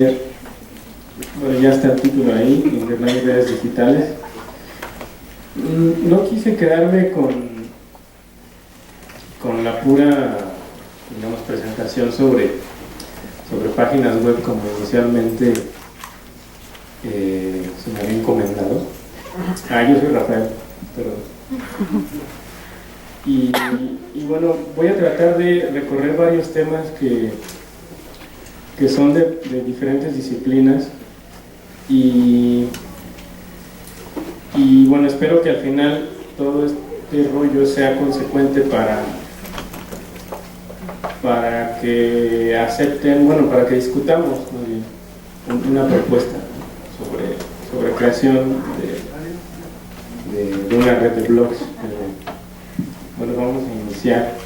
Bueno, ya está el título ahí, Internet y redes digitales. No quise quedarme con la pura, digamos, presentación sobre páginas web como inicialmente se me había encomendado. Yo soy Rafael, perdón. Y bueno, voy a tratar de recorrer varios temas que son de diferentes disciplinas y bueno, espero que al final todo este rollo sea consecuente para que acepten, para que discutamos una propuesta sobre creación de una red de blogs. Bueno, vamos a iniciar.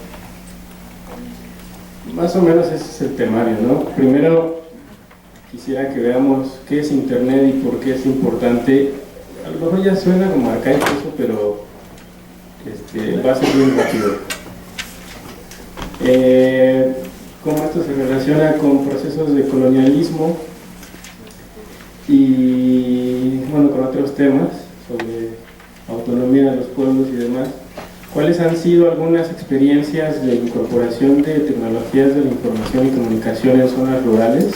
Más o menos ese es el temario, ¿no? Primero quisiera que veamos qué es Internet y por qué es importante. A lo mejor ya suena como arcaico eso, pero va a ser bien rápido. Cómo esto se relaciona con procesos de colonialismo y con otros temas sobre autonomía de los pueblos y demás. ¿Cuáles han sido algunas experiencias de incorporación de tecnologías de la información y comunicación en zonas rurales?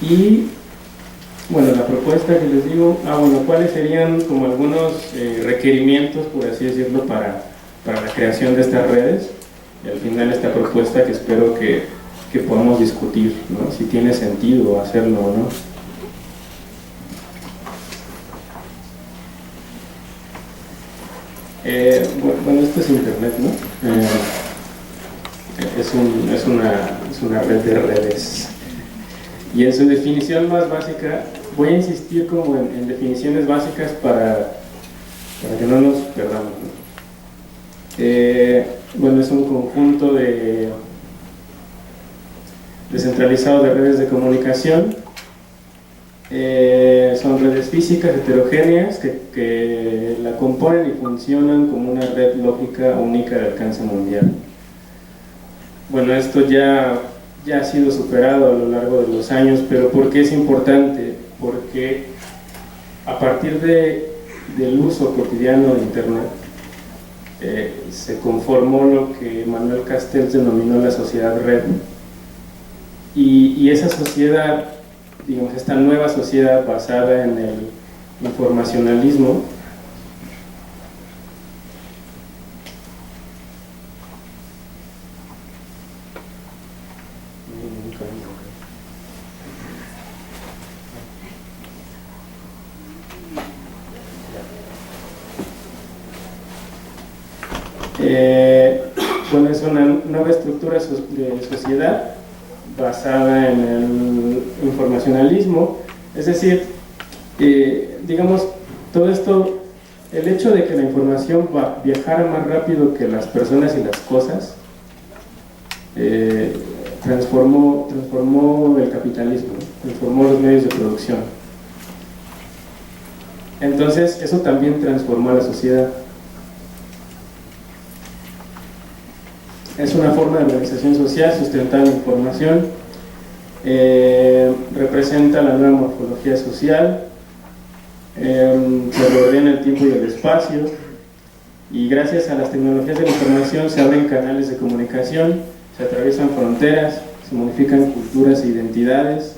Y, la propuesta que les digo, ¿cuáles serían como algunos requerimientos, por así decirlo, para la creación de estas redes? Y al final esta propuesta que espero que podamos discutir, ¿no? Si tiene sentido hacerlo o no. Esto es Internet, ¿no? Es una red de redes. Y en su definición más básica, voy a insistir como en definiciones básicas para que no nos perdamos, ¿no? Es un conjunto descentralizado de redes de comunicación. Son redes físicas heterogéneas que la componen y funcionan como una red lógica única de alcance mundial. Esto ya ha sido superado a lo largo de los años, pero ¿por qué es importante? Porque a partir del uso cotidiano de Internet se conformó lo que Manuel Castells denominó la sociedad red. Y esa sociedad, esta nueva sociedad basada en el informacionalismo, es una nueva estructura de sociedad basada en el informacionalismo, es decir, todo esto, el hecho de que la información viajara más rápido que las personas y las cosas, transformó el capitalismo, transformó los medios de producción. Entonces, eso también transformó a la sociedad. Es una forma de organización social sustentada en la información, representa la nueva morfología social, se rodea en el tiempo y el espacio, y gracias a las tecnologías de la información se abren canales de comunicación, se atraviesan fronteras, se modifican culturas e identidades,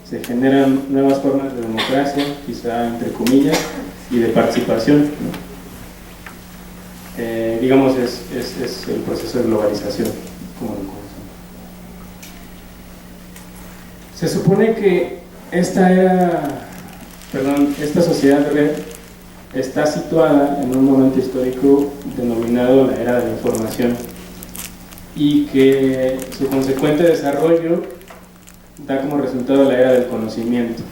se generan nuevas formas de democracia, quizá entre comillas, y de participación, ¿no? Es el proceso de globalización, como lo conocemos. Se supone que esta sociedad red está situada en un momento histórico denominado la era de la información y que su consecuente desarrollo da como resultado la era del conocimiento.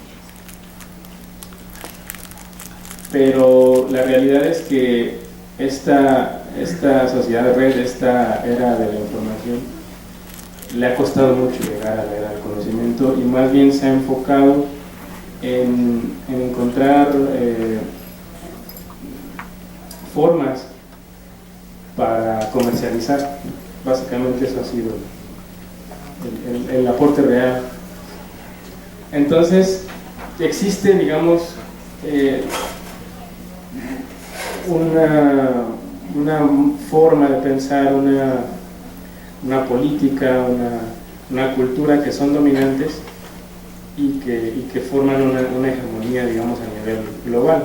Pero la realidad es que esta sociedad red, esta era de la información, le ha costado mucho llegar a la era del conocimiento y más bien se ha enfocado en encontrar formas para comercializar. Básicamente eso ha sido el aporte real Entonces, existe, digamos, una forma de pensar, una política, una cultura que son dominantes y que forman una hegemonía, digamos, a nivel global,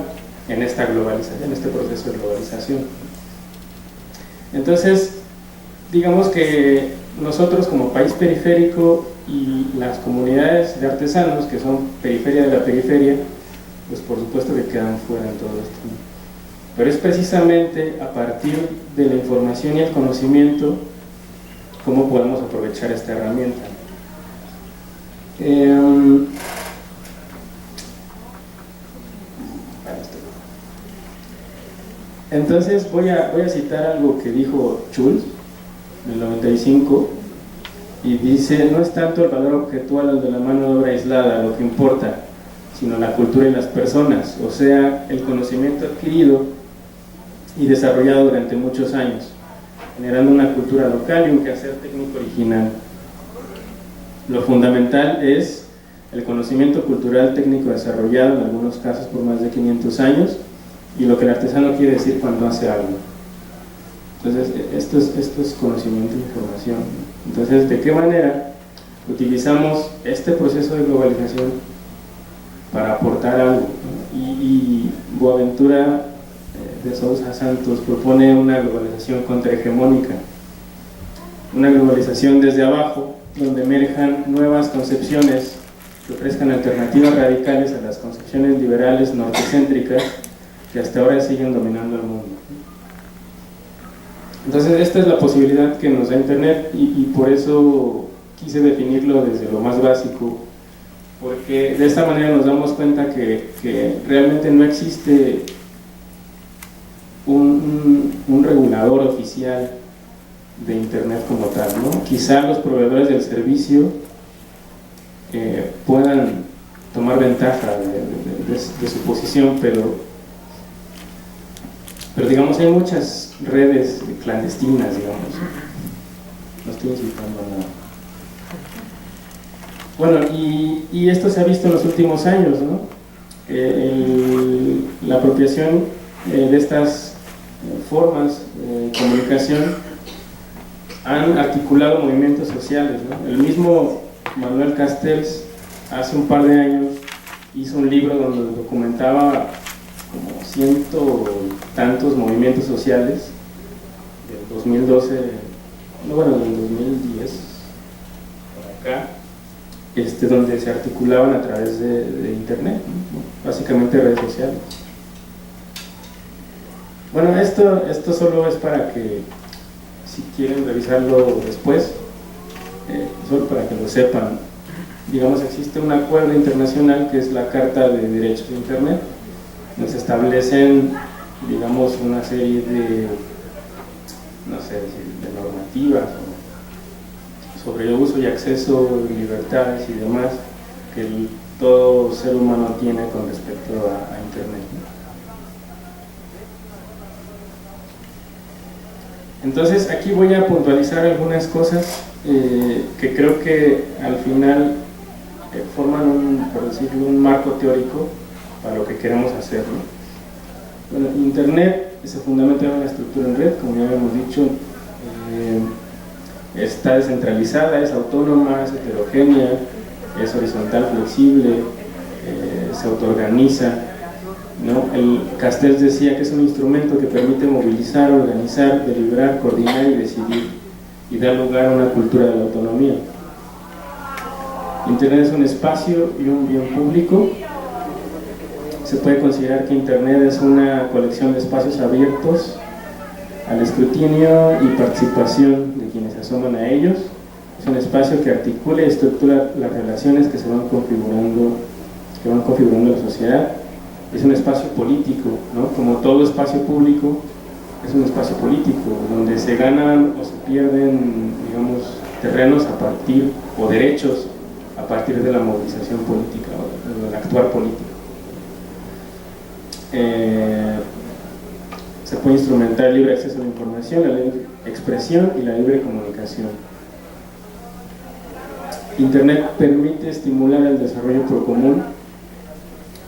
en esta globalización, en este proceso de globalización. Entonces, digamos que nosotros como país periférico y las comunidades de artesanos, que son periferia de la periferia, pues por supuesto que quedan fuera en todo esto, ¿no? Pero es precisamente a partir de la información y el conocimiento cómo podemos aprovechar esta herramienta. Entonces voy a citar algo que dijo Schultz en el 95, y dice: no es tanto el valor objetual de la mano de obra aislada lo que importa, sino la cultura y las personas, o sea, el conocimiento adquirido y desarrollado durante muchos años, generando una cultura local y un quehacer técnico original. Lo fundamental es el conocimiento cultural técnico desarrollado, en algunos casos por más de 500 años, y lo que el artesano quiere decir cuando hace algo. Entonces, esto es conocimiento e información. Entonces, ¿de qué manera utilizamos este proceso de globalización para aportar algo? Y Boaventura de Sousa Santos propone una globalización contrahegemónica, una globalización desde abajo, donde emerjan nuevas concepciones que ofrezcan alternativas radicales a las concepciones liberales nortecéntricas que hasta ahora siguen dominando el mundo. Entonces, esta es la posibilidad que nos da Internet, y por eso quise definirlo desde lo más básico, porque de esta manera nos damos cuenta que realmente no existe un regulador oficial de Internet como tal, ¿no? Quizá los proveedores del servicio puedan tomar ventaja de su posición, pero digamos, hay muchas redes clandestinas, digamos. No estoy insultando a nada. Bueno, y esto se ha visto en los últimos años, ¿no? La apropiación de estas formas de comunicación han articulado movimientos sociales, ¿no? El mismo Manuel Castells hace un par de años hizo un libro donde documentaba como 100 y tantos movimientos sociales del 2012, bueno, del 2010 por acá, donde se articulaban a través de Internet, ¿no? Básicamente redes sociales. Bueno, esto solo es para que, si quieren revisarlo después, solo para que lo sepan. Digamos, existe un acuerdo internacional que es la Carta de Derechos de Internet, donde se establecen, digamos, una serie de, no sé, de normativas sobre el uso y acceso, libertades y demás que todo ser humano tiene con respecto a Internet. Entonces, aquí voy a puntualizar algunas cosas que creo que al final forman por decirlo, un marco teórico para lo que queremos hacer, ¿no? Bueno, Internet se fundamenta en una estructura en red, como ya habíamos dicho, está descentralizada, es autónoma, es heterogénea, es horizontal, flexible, se autoorganiza, ¿no? Castells decía que es un instrumento que permite movilizar, organizar, deliberar, coordinar y decidir, y da lugar a una cultura de la autonomía. Internet es un espacio y un bien público. Se puede considerar que Internet es una colección de espacios abiertos al escrutinio y participación de quienes se asoman a ellos. Es un espacio que articula y estructura las relaciones que van configurando la sociedad. Es un espacio político, ¿no? Como todo espacio público, es un espacio político, donde se ganan o se pierden, digamos, terrenos a partir, o derechos a partir de la movilización política, o del actuar político. Se puede instrumentar el libre acceso a la información, la libre expresión y la libre comunicación. Internet permite estimular el desarrollo procomún.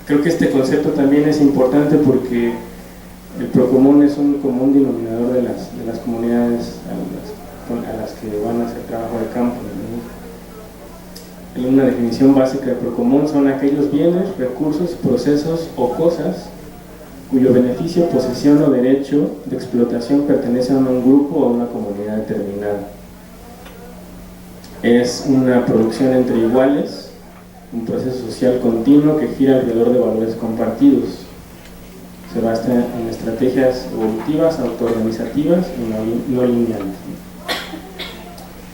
Creo que este concepto también es importante porque el procomún es un común denominador de las comunidades a las que van a hacer trabajo de campo, ¿no? Una definición básica de procomún son aquellos bienes, recursos, procesos o cosas cuyo beneficio, posesión o derecho de explotación pertenecen a un grupo o a una comunidad determinada. Es una producción entre iguales, un proceso social continuo que gira alrededor de valores compartidos. Se basa en estrategias evolutivas, autoorganizativas y no lineales.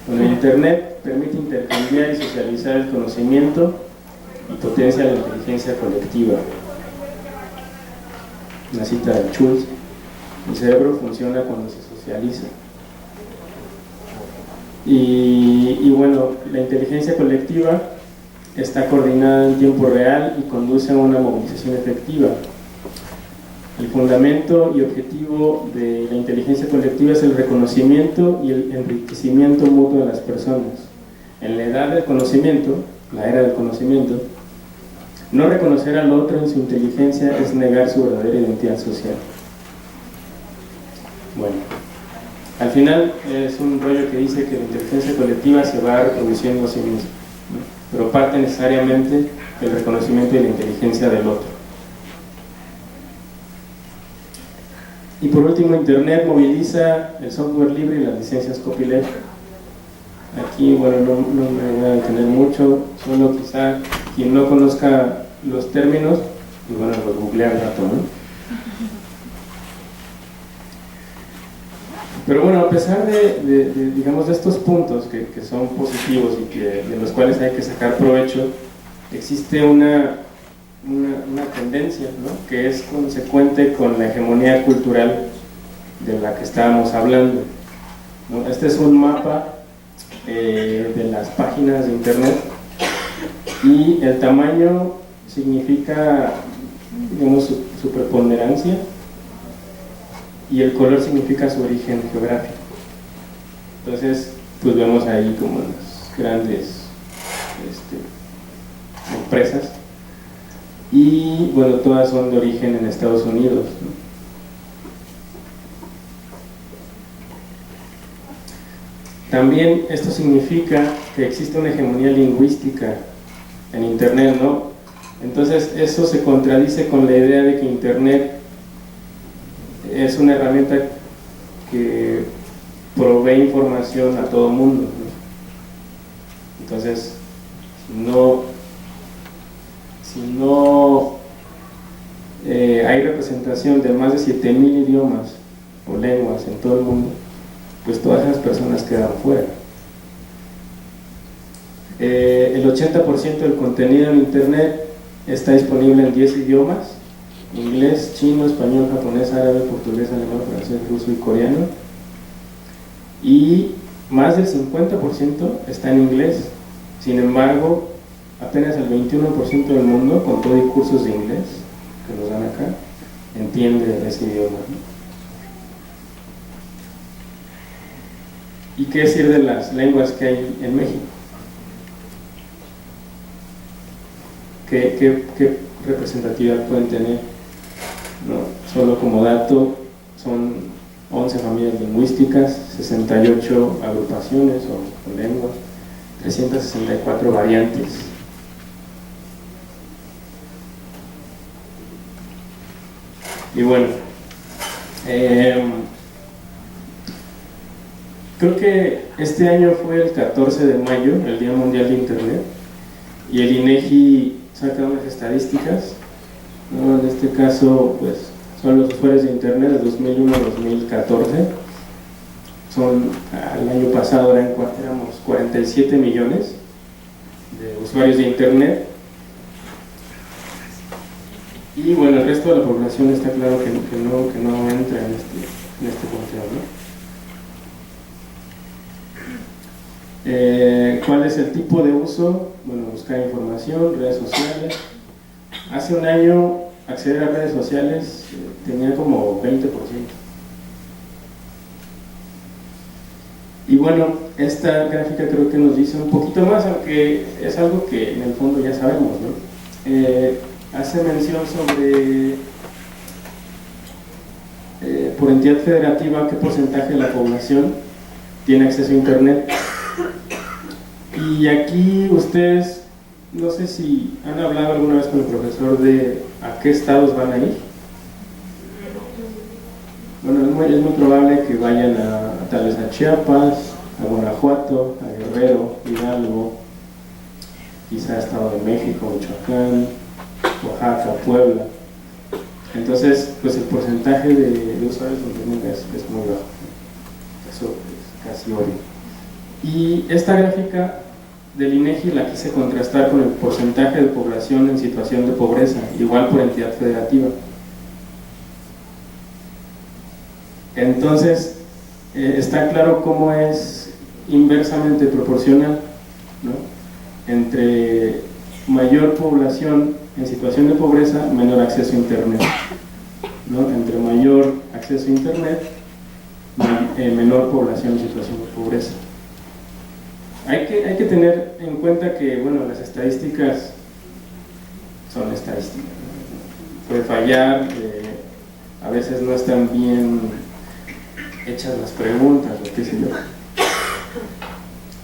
Bueno, Internet permite intercambiar y socializar el conocimiento y potencia la inteligencia colectiva. Una cita de Schultz: el cerebro funciona cuando se socializa. Y bueno, la inteligencia colectiva está coordinada en tiempo real y conduce a una movilización efectiva. El fundamento y objetivo de la inteligencia colectiva es el reconocimiento y el enriquecimiento mutuo de las personas. En la edad del conocimiento, la era del conocimiento, no reconocer al otro en su inteligencia es negar su verdadera identidad social. Bueno, al final es un rollo que dice que la inteligencia colectiva se va reproduciendo a sí misma, ¿no? Pero parte necesariamente del reconocimiento de la inteligencia del otro. Y por último, Internet moviliza el software libre y las licencias copyleft. Aquí, bueno, no me voy a detener mucho, solo quizá quien no conozca los términos, pues bueno, los googlea un rato, ¿no? Pero bueno, a pesar digamos, de estos puntos que son positivos y de los cuales hay que sacar provecho, existe una tendencia, ¿no?, que es consecuente con la hegemonía cultural de la que estábamos hablando, ¿no? Este es un mapa de las páginas de Internet y el tamaño significa, digamos, su preponderancia y el color significa su origen geográfico. Entonces, pues vemos ahí como las grandes empresas, y bueno, todas son de origen en Estados Unidos, ¿no? También esto significa que existe una hegemonía lingüística en Internet, ¿no? Entonces eso se contradice con la idea de que Internet es una herramienta que provee información a todo mundo, ¿no? Entonces, si no hay representación de más de 7,000 idiomas o lenguas en todo el mundo, pues todas esas personas quedan fuera. El 80% del contenido en Internet está disponible en 10 idiomas: inglés, chino, español, japonés, árabe, portugués, alemán, francés, ruso y coreano. Y más del 50% está en inglés. Sin embargo, apenas el 21% del mundo, con todo y cursos de inglés que nos dan acá, entiende ese idioma, ¿no? ¿Y qué decir de las lenguas que hay en México? ¿Qué representatividad pueden tener? No, solo como dato, son 11 familias lingüísticas, 68 agrupaciones o lenguas, 364 variantes. Y bueno, creo que este año fue el 14 de mayo, el Día Mundial de Internet, y el INEGI saca unas estadísticas, ¿no? En este caso, pues, son los usuarios de Internet de 2001 a 2014. El año pasado éramos 47 millones de usuarios de Internet. Y bueno, el resto de la población está claro que no entra en este conteo, ¿no? ¿Cuál es el tipo de uso? Bueno, buscar información, redes sociales. Hace un año acceder a redes sociales tenía como 20%. Y bueno, esta gráfica creo que nos dice un poquito más, aunque es algo que en el fondo ya sabemos, ¿no? Hace mención sobre, por entidad federativa, qué porcentaje de la población tiene acceso a Internet. Y aquí ustedes, no sé si han hablado alguna vez con el profesor de a qué estados van a ir. Bueno, es muy probable que vayan tal vez a Chiapas, a Guanajuato, a Guerrero, Hidalgo, quizá Estado de México, Michoacán, Oaxaca, Puebla. Entonces, pues el porcentaje de usuarios de Internet es muy bajo. Eso es casi obvio. Y esta gráfica del INEGI la quise contrastar con el porcentaje de población en situación de pobreza, igual por entidad federativa. Entonces, está claro cómo es inversamente proporcional, ¿no? Entre mayor población en situación de pobreza, menor acceso a Internet, ¿no? Entre mayor acceso a Internet, menor población en situación de pobreza. Hay que tener en cuenta que, bueno, las estadísticas son estadísticas, ¿no? Puede fallar, a veces no están bien hechas las preguntas, o qué sé yo,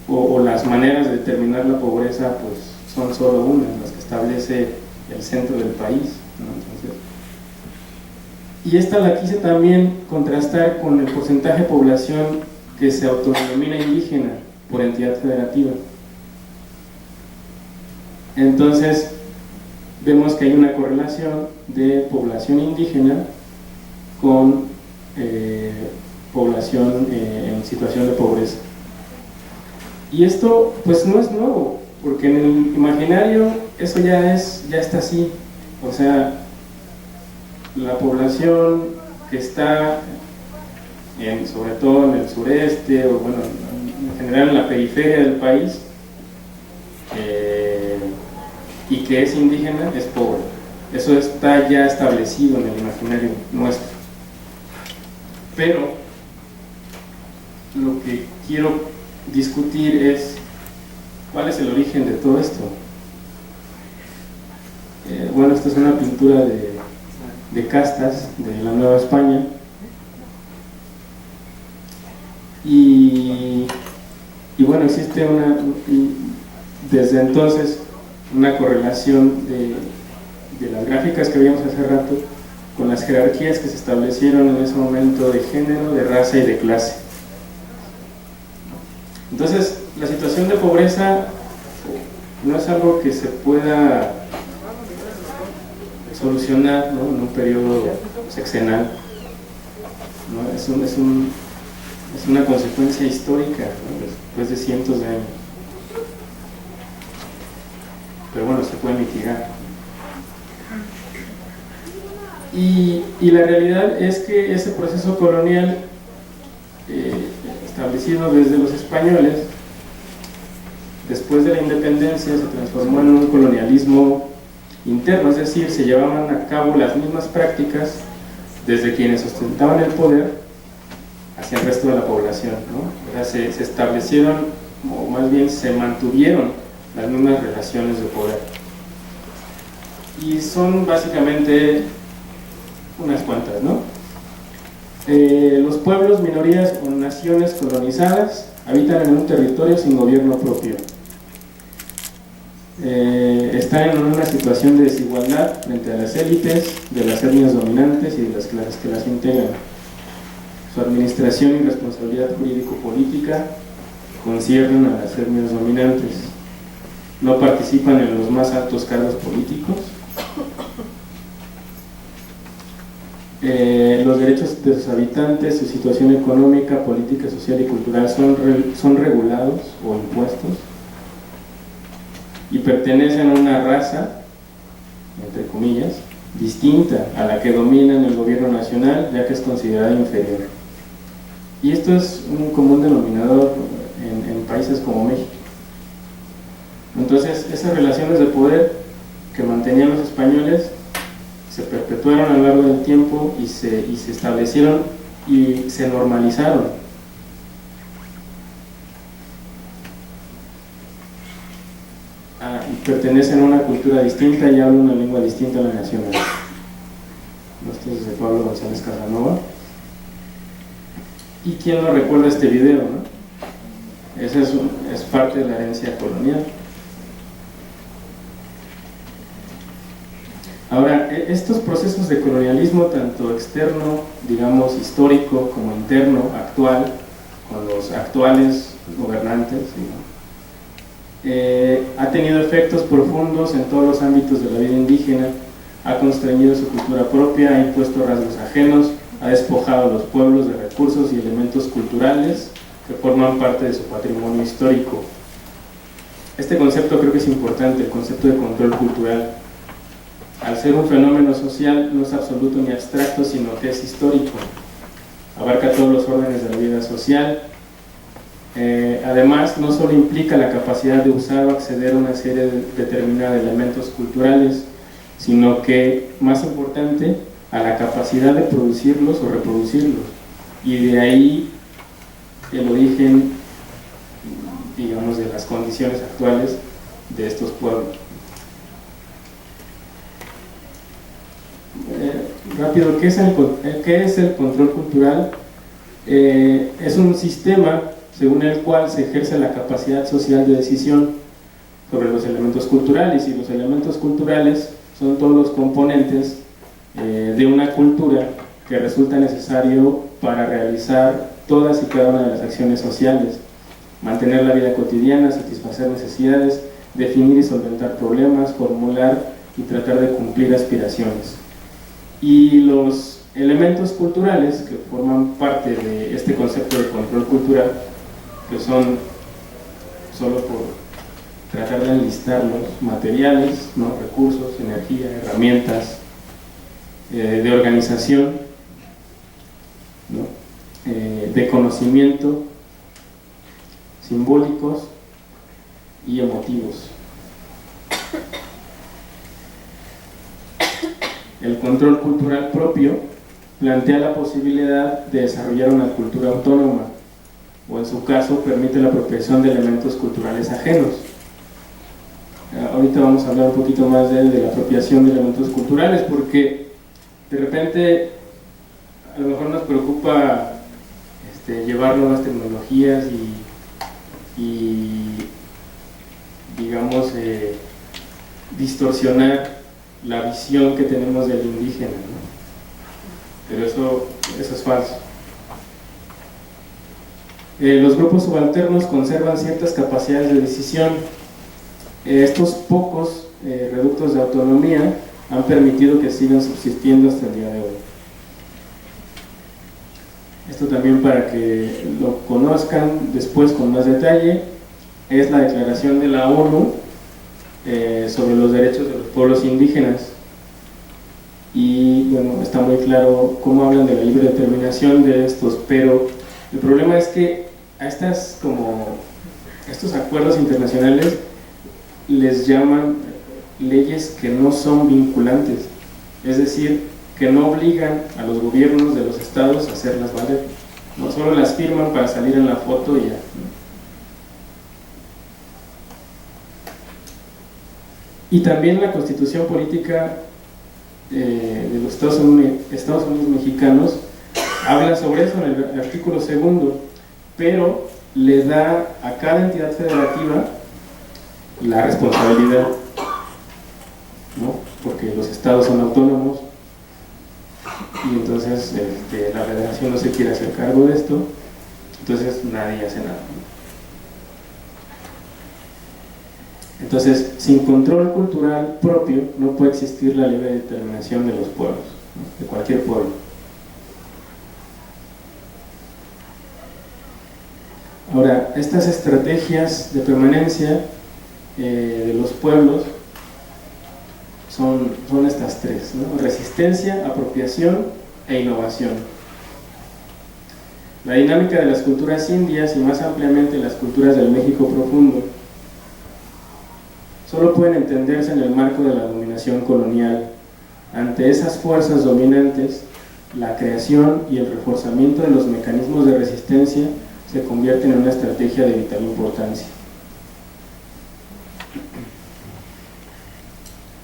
o las maneras de determinar la pobreza pues son solo unas, las que establece el centro del país, ¿no? Entonces, y esta la quise también contrastar con el porcentaje de población que se autodenomina indígena por entidad federativa. Entonces vemos que hay una correlación de población indígena con población en situación de pobreza. Y esto pues no es nuevo, porque en el imaginario eso ya está así. O sea, la población que está sobre todo en el sureste, o bueno, en general en la periferia del país, y que es indígena, es pobre. Eso está ya establecido en el imaginario nuestro. Pero lo que quiero discutir es cuál es el origen de todo esto. Bueno, esta es una pintura de castas de la Nueva España, y bueno, existe desde entonces una correlación de las gráficas que vimos hace rato con las jerarquías que se establecieron en ese momento de género, de raza y de clase. Entonces, la situación de pobreza no es algo que se pueda solucionar, ¿no?, en un periodo sexenal, ¿no? Es una consecuencia histórica, ¿no?, después de cientos de años. Pero bueno, se puede mitigar. Y la realidad es que ese proceso colonial establecido desde los españoles, después de la independencia, se transformó en un colonialismo interno, es decir, se llevaban a cabo las mismas prácticas desde quienes ostentaban el poder hacia el resto de la población, ¿no? O sea, se establecieron, o más bien se mantuvieron las mismas relaciones de poder. Y son básicamente unas cuantas, ¿no? Los pueblos, minorías o naciones colonizadas habitan en un territorio sin gobierno propio. Están en una situación de desigualdad frente a las élites, de las etnias dominantes y de las clases que las integran. Su administración y responsabilidad jurídico-política conciernen a las etnias dominantes. No participan en los más altos cargos políticos. Los derechos de sus habitantes, su situación económica, política, social y cultural son regulados o impuestos, y pertenecen a una raza, entre comillas, distinta a la que domina en el gobierno nacional, ya que es considerada inferior. Y esto es un común denominador en países como México. Entonces, esas relaciones de poder que mantenían los españoles se perpetuaron a lo largo del tiempo y se establecieron y se normalizaron. pertenecen a una cultura distinta y hablan una lengua distinta a la nacional. Esto es de Pablo González Casanova. ¿Y quién no recuerda este video, no? Esa es parte de la herencia colonial. Ahora, estos procesos de colonialismo, tanto externo, digamos, histórico, como interno, actual, con los actuales gobernantes, ha tenido efectos profundos en todos los ámbitos de la vida indígena, ha constreñido su cultura propia, ha impuesto rasgos ajenos, ha despojado a los pueblos de recursos y elementos culturales que forman parte de su patrimonio histórico. Este concepto creo que es importante, el concepto de control cultural. Al ser un fenómeno social, no es absoluto ni abstracto, sino que es histórico. Abarca todos los órdenes de la vida social. Además, no solo implica la capacidad de usar o acceder a una serie determinada de elementos culturales, sino que, más importante, a la capacidad de producirlos o reproducirlos. Y de ahí el origen, digamos, de las condiciones actuales de estos pueblos. Rápido, ¿qué es el control cultural? Es un sistema según el cual se ejerce la capacidad social de decisión sobre los elementos culturales, y los elementos culturales son todos los componentes de una cultura que resulta necesario para realizar todas y cada una de las acciones sociales, mantener la vida cotidiana, satisfacer necesidades, definir y solventar problemas, formular y tratar de cumplir aspiraciones. Y los elementos culturales que forman parte de este concepto de control cultural, que son, solo por tratar de enlistarlos, materiales, ¿no? Recursos, energía, herramientas de organización, ¿no? De conocimiento, simbólicos y emotivos. El control cultural propio plantea la posibilidad de desarrollar una cultura autónoma, o en su caso permite la apropiación de elementos culturales ajenos. Ahorita vamos a hablar un poquito más de la apropiación de elementos culturales, porque de repente a lo mejor nos preocupa llevar nuevas tecnologías y digamos distorsionar la visión que tenemos del indígena, ¿no? Pero eso es falso. Los grupos subalternos conservan ciertas capacidades de decisión. Estos pocos reductos de autonomía han permitido que sigan subsistiendo hasta el día de hoy. Esto también, para que lo conozcan después con más detalle, es la declaración de la ONU sobre los derechos de los pueblos indígenas. Y bueno, está muy claro cómo hablan de la libre determinación de estos, pero el problema es que a estos acuerdos internacionales les llaman leyes que no son vinculantes, es decir, que no obligan a los gobiernos de los estados a hacerlas valer, no solo las firman para salir en la foto y ya, ¿no? Y también la Constitución Política de los Estados Unidos mexicanos habla sobre eso en el artículo 2, pero le da a cada entidad federativa la responsabilidad, ¿no? Porque los estados son autónomos y entonces la federación no se quiere hacer cargo de esto, entonces nadie hace nada, ¿no? Entonces, sin control cultural propio no puede existir la libre determinación de los pueblos, ¿no? De cualquier pueblo. Ahora, estas estrategias de permanencia de los pueblos son estas tres, ¿no? Resistencia, apropiación e innovación. La dinámica de las culturas indias y más ampliamente las culturas del México profundo solo pueden entenderse en el marco de la dominación colonial. Ante esas fuerzas dominantes, la creación y el reforzamiento de los mecanismos de resistencia se convierten en una estrategia de vital importancia.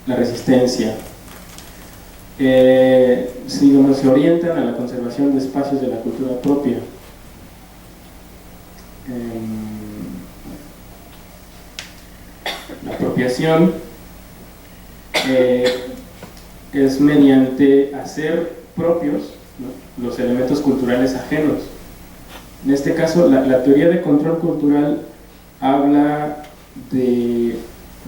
la resistencia. Se orientan a la conservación de espacios de la cultura propia. La apropiación es mediante hacer propios, ¿no?, los elementos culturales ajenos. En este caso, la teoría de control cultural habla de,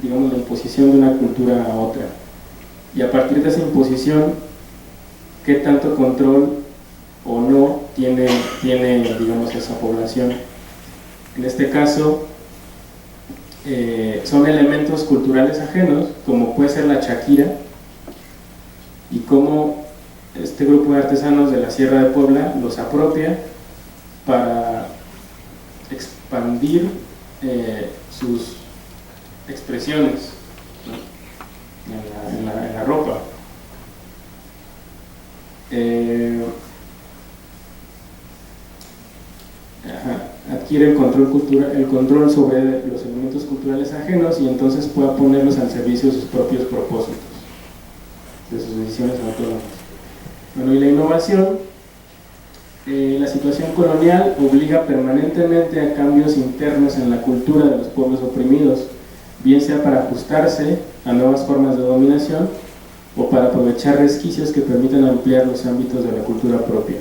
digamos, la imposición de una cultura a otra. Y a partir de esa imposición, ¿qué tanto control o no tiene digamos, esa población? En este caso, son elementos culturales ajenos, como puede ser la chaquira, y cómo este grupo de artesanos de la Sierra de Puebla los apropia para expandir sus expresiones, ¿no?, en la ropa. Adquiere el control sobre los elementos culturales ajenos, y entonces pueda ponerlos al servicio de sus propios propósitos, de sus decisiones autónomas. Bueno, y la innovación, la situación colonial obliga permanentemente a cambios internos en la cultura de los pueblos oprimidos, bien sea para ajustarse a nuevas formas de dominación o para aprovechar resquicios que permitan ampliar los ámbitos de la cultura propia.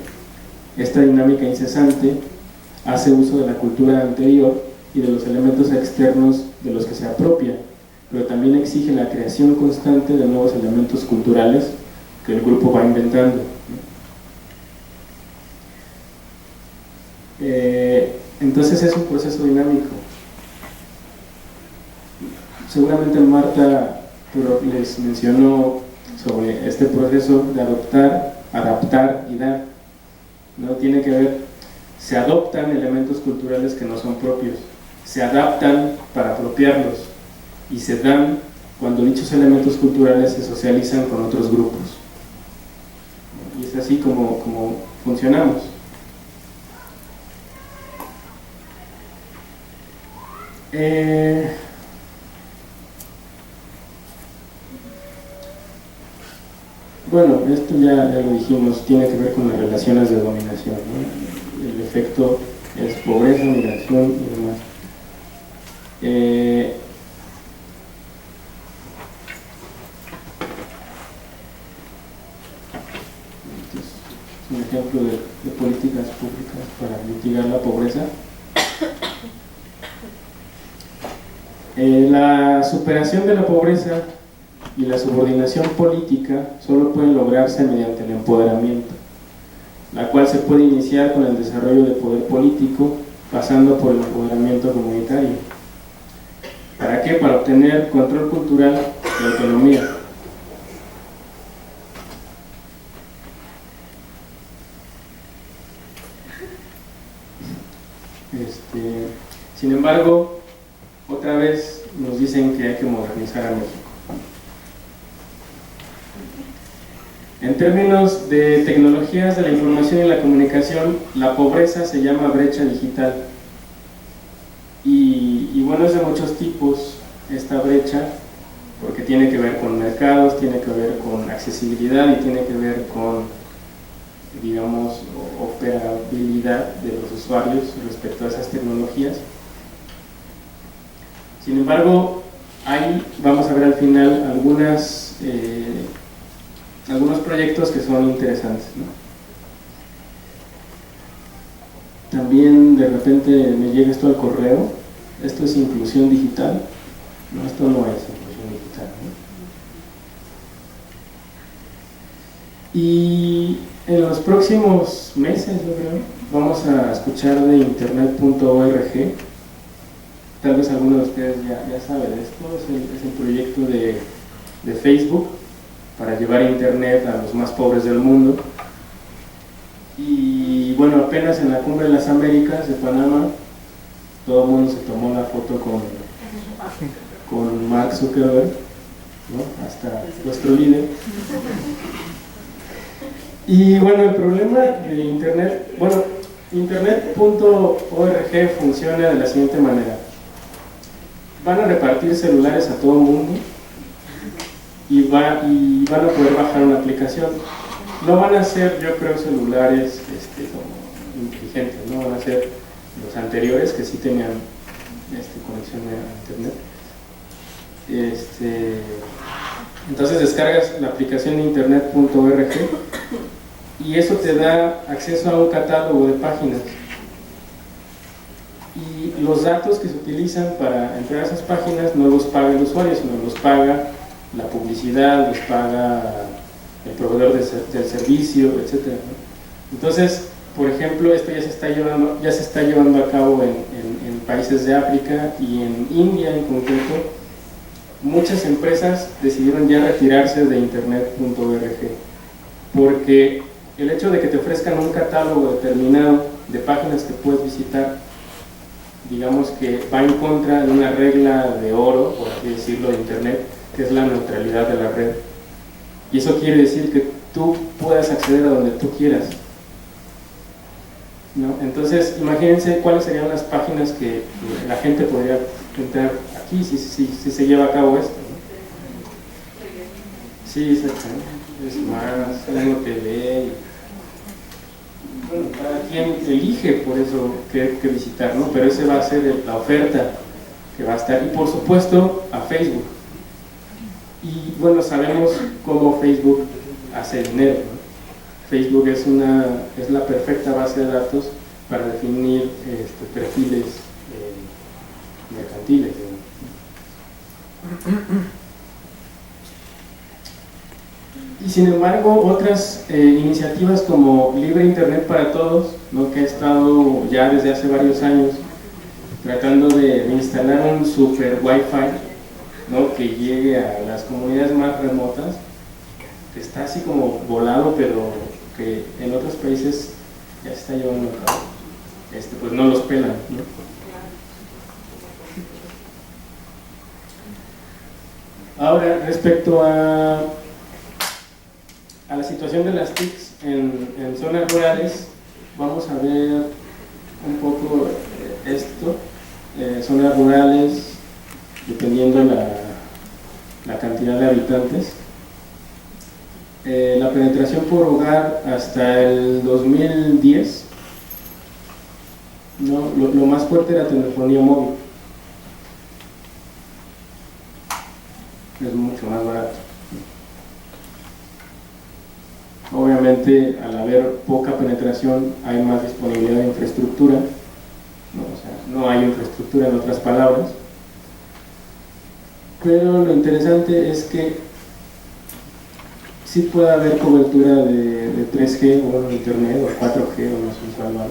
Esta dinámica incesante hace uso de la cultura anterior y de los elementos externos de los que se apropia, pero también exige la creación constante de nuevos elementos culturales que el grupo va inventando. Entonces es un proceso dinámico. Seguramente Marta les mencionó sobre este proceso de adaptar y dar, ¿no? Tiene que ver, se adoptan elementos culturales que no son propios, se adaptan para apropiarlos, y se dan cuando dichos elementos culturales se socializan con otros grupos. Y es así como funcionamos. Bueno, esto ya lo dijimos, tiene que ver con las relaciones de dominación, ¿no? El efecto es pobreza, migración y demás. Entonces, un ejemplo de políticas públicas para mitigar la pobreza. La superación de la pobreza y la subordinación política solo pueden lograrse mediante el empoderamiento, la cual se puede iniciar con el desarrollo de poder político, pasando por el empoderamiento comunitario. ¿Para qué? Para obtener control cultural y autonomía. Sin embargo, otra vez nos dicen que hay que modernizar a México. En términos de tecnologías de la información y la comunicación, la pobreza se llama brecha digital. Y bueno, es de muchos tipos esta brecha, porque tiene que ver con mercados, tiene que ver con accesibilidad y tiene que ver con, digamos, operabilidad de los usuarios respecto a esas tecnologías. Sin embargo, ahí vamos a ver al final algunos proyectos que son interesantes, ¿no? También de repente me llega esto al correo, esto es inclusión digital, no, esto no es inclusión digital, ¿no? Y en los próximos meses, yo creo, vamos a escuchar de internet.org. Tal vez alguno de ustedes ya sabe de esto, es el proyecto de Facebook para llevar internet a los más pobres del mundo. Y bueno, apenas en la Cumbre de las Américas de Panamá, todo el mundo se tomó la foto con Mark Zuckerberg, ¿no? Hasta nuestro líder. Y bueno, el problema de internet, bueno, internet.org funciona de la siguiente manera: van a repartir celulares a todo el mundo y van a poder bajar una aplicación. No van a ser, yo creo, celulares como inteligentes, no van a ser los anteriores que sí tenían conexión a internet. Entonces descargas la aplicación de internet.org y eso te da acceso a un catálogo de páginas, y los datos que se utilizan para entrar a esas páginas no los paga el usuario, sino los paga la publicidad, los paga el proveedor del servicio, etc. Entonces, por ejemplo, esto ya se está llevando a cabo en países de África y en India en concreto. Muchas empresas decidieron ya retirarse de internet.org porque el hecho de que te ofrezcan un catálogo determinado de páginas que puedes visitar, digamos que va en contra de una regla de oro, por así decirlo, de internet, que es la neutralidad de la red. Y eso quiere decir que tú puedas acceder a donde tú quieras, ¿no? Entonces, imagínense cuáles serían las páginas que la gente podría entrar aquí si se lleva a cabo esto, ¿no? Sí, exactamente. Es más, Uno TV. Bueno, cada quien elige por eso qué visitar, ¿no? Pero esa va a ser la oferta que va a estar. Y por supuesto, a Facebook. Y bueno, sabemos cómo Facebook hace dinero, ¿no? Facebook es la perfecta base de datos para definir perfiles mercantiles, ¿no? Y sin embargo, otras iniciativas como Libre Internet para Todos, ¿no?, que ha estado ya desde hace varios años tratando de instalar un super Wi-Fi, ¿no?, que llegue a las comunidades más remotas, que está así como volado, pero que en otros países ya se está llevando a cabo. Pues no los pelan, ¿no? Ahora, respecto a la situación de las TICs en zonas rurales, vamos a ver un poco esto. Zonas rurales, dependiendo la cantidad de habitantes. La penetración por hogar hasta el 2010, ¿no? Lo más fuerte era telefonía móvil. Es mucho más barato. Obviamente, al haber poca penetración, hay más disponibilidad de infraestructura, ¿no? O sea, no hay infraestructura, en otras palabras. Pero lo interesante es que sí puede haber cobertura de 3G o internet, o 4G, o no sé cuál.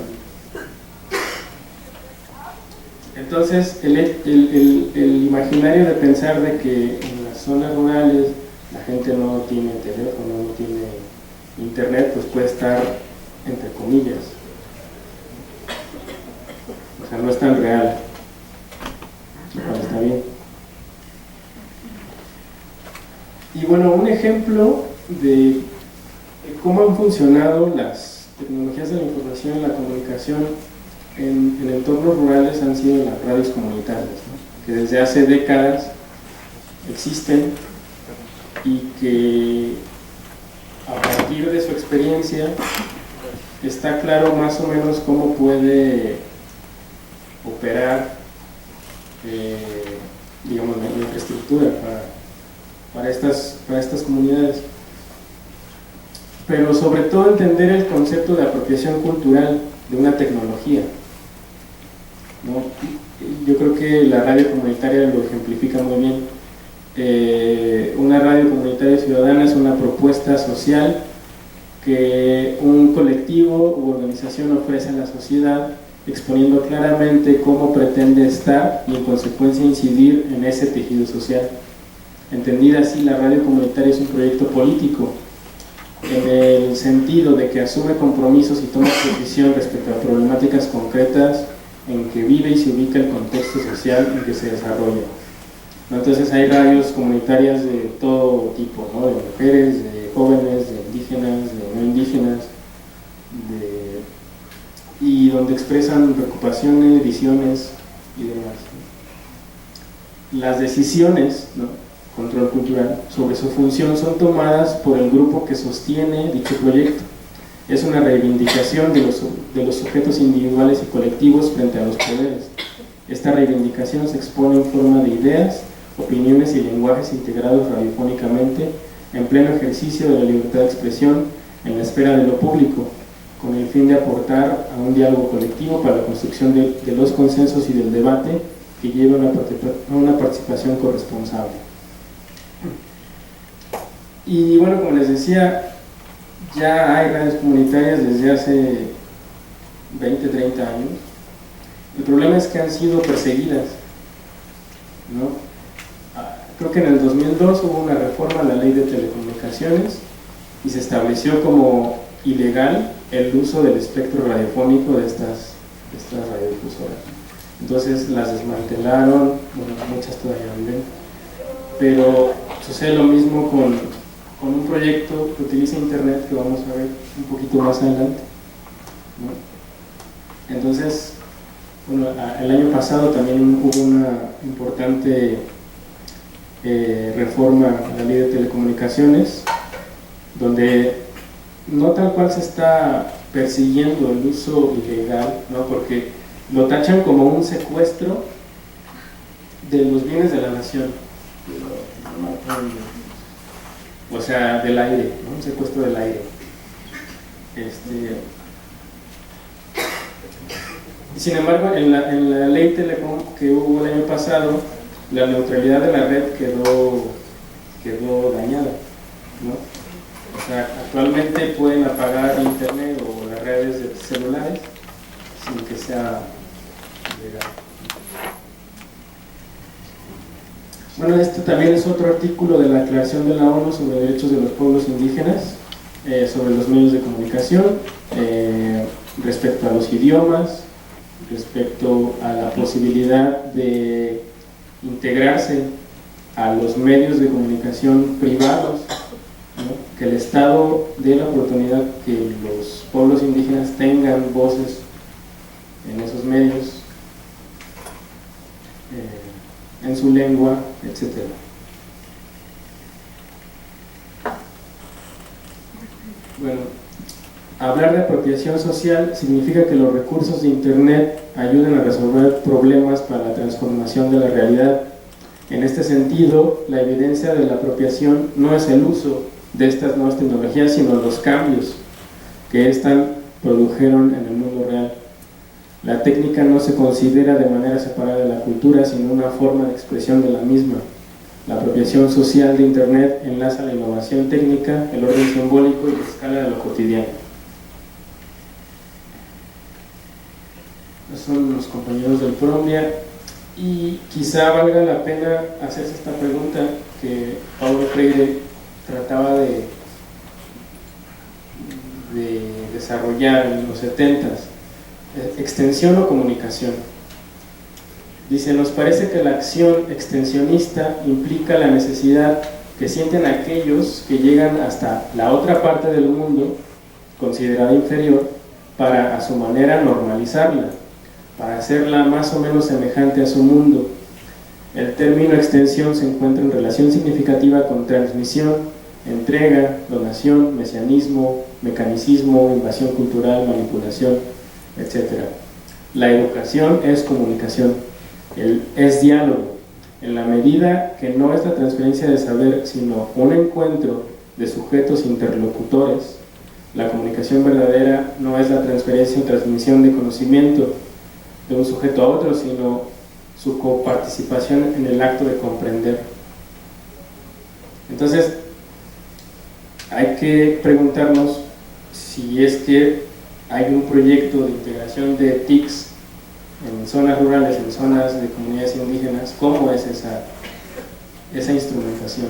Entonces, el imaginario de pensar de que en las zonas rurales la gente no tiene teléfono, no tiene internet, pues puede estar entre comillas, o sea, no es tan real, lo cual está bien. Y bueno, un ejemplo de cómo han funcionado las tecnologías de la información y la comunicación en entornos rurales han sido las radios comunitarias, ¿no?, que desde hace décadas existen y que a partir de su experiencia está claro más o menos cómo puede operar digamos, la infraestructura para estas comunidades, pero sobre todo entender el concepto de apropiación cultural de una tecnología, ¿no? Yo creo que la radio comunitaria lo ejemplifica muy bien. Una radio comunitaria ciudadana es una propuesta social que un colectivo u organización ofrece a la sociedad, exponiendo claramente cómo pretende estar y en consecuencia incidir en ese tejido social. Entendida así, la radio comunitaria es un proyecto político en el sentido de que asume compromisos y toma posición respecto a problemáticas concretas en que vive y se ubica el contexto social en que se desarrolla. Entonces hay radios comunitarias de todo tipo, ¿no?, de mujeres, de jóvenes, de indígenas, de no indígenas, y donde expresan preocupaciones, visiones y demás, ¿no? Las decisiones, ¿no?, control cultural sobre su función son tomadas por el grupo que sostiene dicho proyecto. Es una reivindicación de los sujetos individuales y colectivos frente a los poderes. Esta reivindicación se expone en forma de ideas, opiniones y lenguajes integrados radiofónicamente en pleno ejercicio de la libertad de expresión en la esfera de lo público, con el fin de aportar a un diálogo colectivo para la construcción de los consensos y del debate que lleve a una participación corresponsable. Y bueno, como les decía, ya hay radios comunitarias desde hace 20, 30 años. El problema es que han sido perseguidas, ¿no? Creo que en el 2002 hubo una reforma a la ley de telecomunicaciones y se estableció como ilegal el uso del espectro radiofónico de estas radiodifusoras. Entonces las desmantelaron, bueno, muchas todavía viven, pero sucede lo mismo con un proyecto que utiliza internet que vamos a ver un poquito más adelante, ¿no? Entonces, bueno, el año pasado también hubo una importante reforma a la ley de telecomunicaciones, donde no tal cual se está persiguiendo el uso ilegal, ¿no? Porque lo tachan como un secuestro de los bienes de la nación, o sea, del aire, ¿no? Un secuestro del aire. Sin embargo, en la ley Telecom que hubo el año pasado, la neutralidad de la red quedó dañada, ¿no? O sea, actualmente pueden apagar internet o las redes de celulares sin que sea legal. Bueno, este también es otro artículo de la Declaración de la ONU sobre Derechos de los Pueblos Indígenas, sobre los medios de comunicación, respecto a los idiomas, respecto a la posibilidad de integrarse a los medios de comunicación privados, ¿no? Que el Estado dé la oportunidad que los pueblos indígenas tengan voces en esos medios, en su lengua, etc. Bueno, hablar de apropiación social significa que los recursos de Internet ayuden a resolver problemas para la transformación de la realidad. En este sentido, la evidencia de la apropiación no es el uso de estas nuevas tecnologías, sino los cambios que éstas produjeron en el mundo real. La técnica no se considera de manera separada de la cultura, sino una forma de expresión de la misma. La apropiación social de Internet enlaza la innovación técnica, el orden simbólico y la escala de lo cotidiano. Estos son los compañeros del Prombia, y quizá valga la pena hacerse esta pregunta que Paulo Freire trataba de desarrollar en los 70s. ¿Extensión o comunicación? Dice, nos parece que la acción extensionista implica la necesidad que sienten aquellos que llegan hasta la otra parte del mundo, considerada inferior, para a su manera normalizarla, para hacerla más o menos semejante a su mundo. El término extensión se encuentra en relación significativa con transmisión, entrega, donación, mesianismo, mecanicismo, invasión cultural, manipulación, etc. La educación es comunicación, es diálogo, en la medida que no es la transferencia de saber, sino un encuentro de sujetos interlocutores. La comunicación verdadera no es la transferencia o transmisión de conocimiento de un sujeto a otro, sino su coparticipación en el acto de comprender. Entonces, hay que preguntarnos si es que hay un proyecto de integración de TICs en zonas rurales, en zonas de comunidades indígenas. ¿Cómo es esa instrumentación?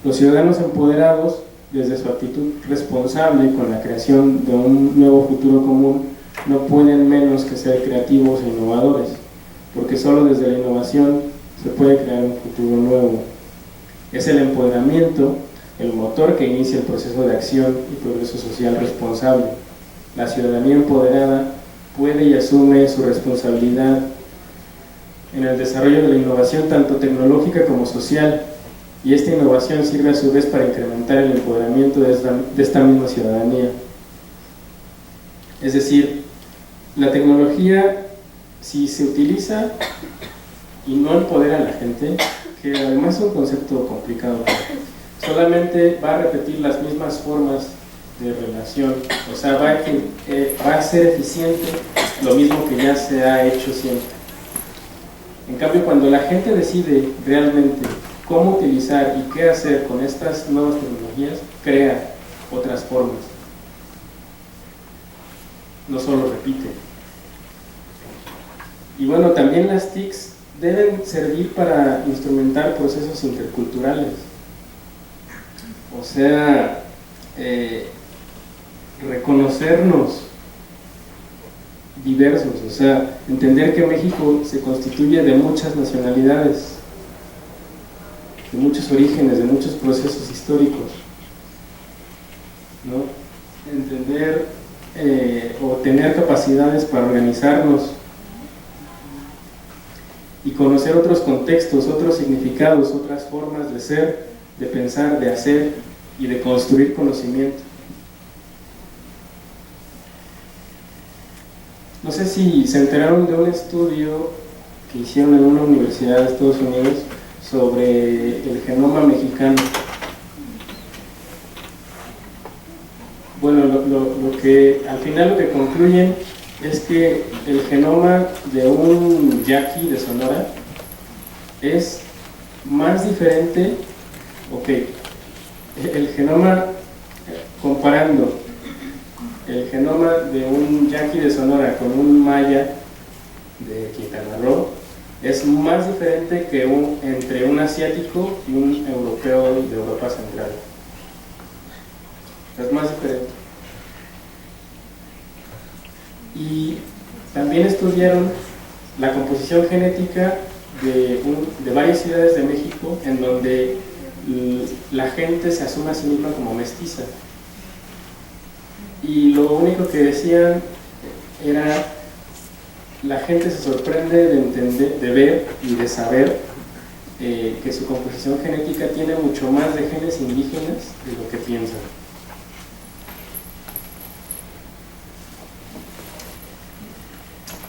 Los ciudadanos empoderados, desde su actitud responsable con la creación de un nuevo futuro común, no pueden menos que ser creativos e innovadores, porque solo desde la innovación se puede crear un futuro nuevo. Es el empoderamiento el motor que inicia el proceso de acción y progreso social responsable. La ciudadanía empoderada puede y asume su responsabilidad en el desarrollo de la innovación tanto tecnológica como social, y esta innovación sirve a su vez para incrementar el empoderamiento de esta misma ciudadanía. Es decir, la tecnología, si se utiliza y no empodera a la gente, que además es un concepto complicado, solamente va a repetir las mismas formas de relación, o sea, va a ser eficiente lo mismo que ya se ha hecho siempre. En cambio, cuando la gente decide realmente cómo utilizar y qué hacer con estas nuevas tecnologías, crea otras formas, no solo repite. Y bueno, también las TICs deben servir para instrumentar procesos interculturales, o sea, reconocernos diversos, o sea, entender que México se constituye de muchas nacionalidades, de muchos orígenes, de muchos procesos históricos, ¿no? Entender o tener capacidades para organizarnos y conocer otros contextos, otros significados, otras formas de ser, de pensar, de hacer y de construir conocimiento. No sé si se enteraron de un estudio que hicieron en una universidad de Estados Unidos sobre el genoma mexicano. Bueno, lo que al final lo que concluyen es que el genoma de un yaqui de Sonora es más diferente, el genoma, comparando el genoma de un yaqui de Sonora con un maya de Quintana Roo, es más diferente que entre un asiático y un europeo de Europa Central. Es más diferente. Y también estudiaron la composición genética de varias ciudades de México en donde la gente se asume a sí misma como mestiza. Y lo único que decían era, la gente se sorprende de entender, de ver y de saber que su composición genética tiene mucho más de genes indígenas de lo que piensan.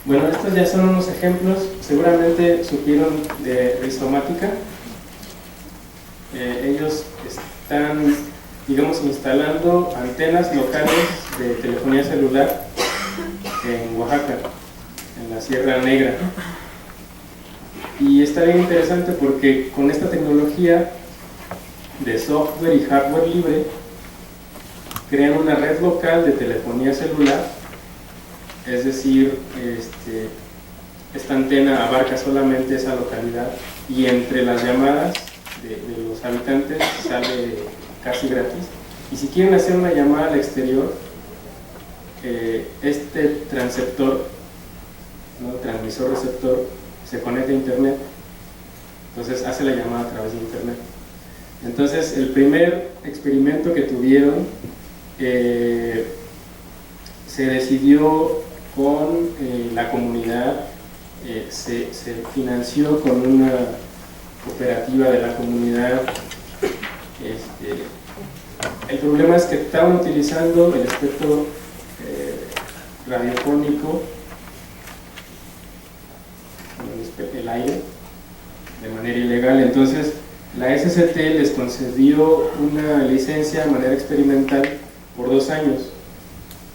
Bueno, estos ya son unos ejemplos, seguramente supieron de rizomática. Ellos están, digamos, instalando antenas locales de telefonía celular en Oaxaca, en la Sierra Negra. Y está bien interesante porque con esta tecnología de software y hardware libre crean una red local de telefonía celular. Es decir, esta antena abarca solamente esa localidad y entre las llamadas de los habitantes sale casi gratis. Y si quieren hacer una llamada al exterior, este transceptor, ¿no? Transmisor-receptor, se conecta a internet, entonces hace la llamada a través de internet. Entonces, el primer experimento que tuvieron se decidió con la comunidad, se financió con una cooperativa de la comunidad. El problema es que estaban utilizando el espectro radiofónico, el aire, de manera ilegal. Entonces la SCT les concedió una licencia de manera experimental por 2 años.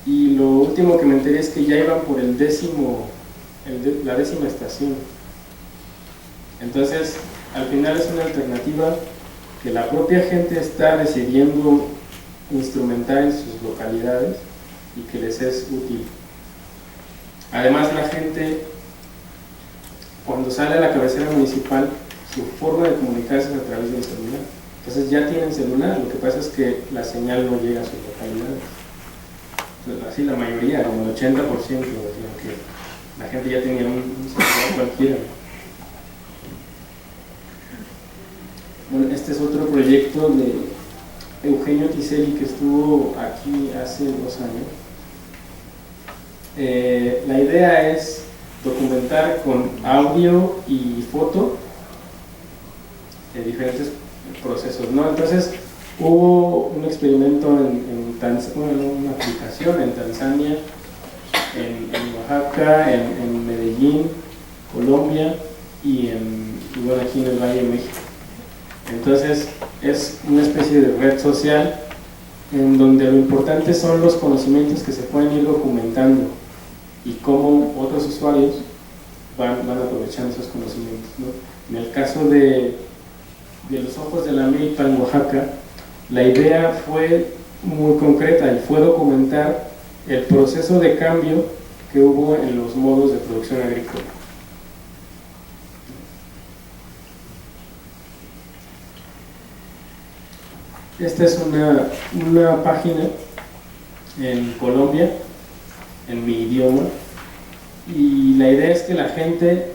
Y lo último que me enteré es que ya iban por la 10ª estación. Entonces, al final es una alternativa que la propia gente está decidiendo instrumentar en sus localidades y que les es útil. Además, la gente, cuando sale a la cabecera municipal, su forma de comunicarse es a través del celular. Entonces ya tienen celular, lo que pasa es que la señal no llega a sus localidades. Así la mayoría, como el 80%, decían que la gente ya tenía un celular cualquiera. Bueno, este es otro proyecto de Eugenio Tiseli que estuvo aquí hace 2 años. La idea es documentar con audio y foto diferentes procesos, ¿no? Entonces hubo un experimento en una aplicación en Tanzania, en Oaxaca, en Medellín, Colombia y bueno, aquí en el Valle de México. Entonces es una especie de red social en donde lo importante son los conocimientos que se pueden ir documentando y cómo otros usuarios van aprovechando esos conocimientos, ¿no? En el caso de los ojos de la milpa en Oaxaca, la idea fue muy concreta y fue documentar el proceso de cambio que hubo en los modos de producción agrícola. Esta es una página en Colombia, en mi idioma, y la idea es que la gente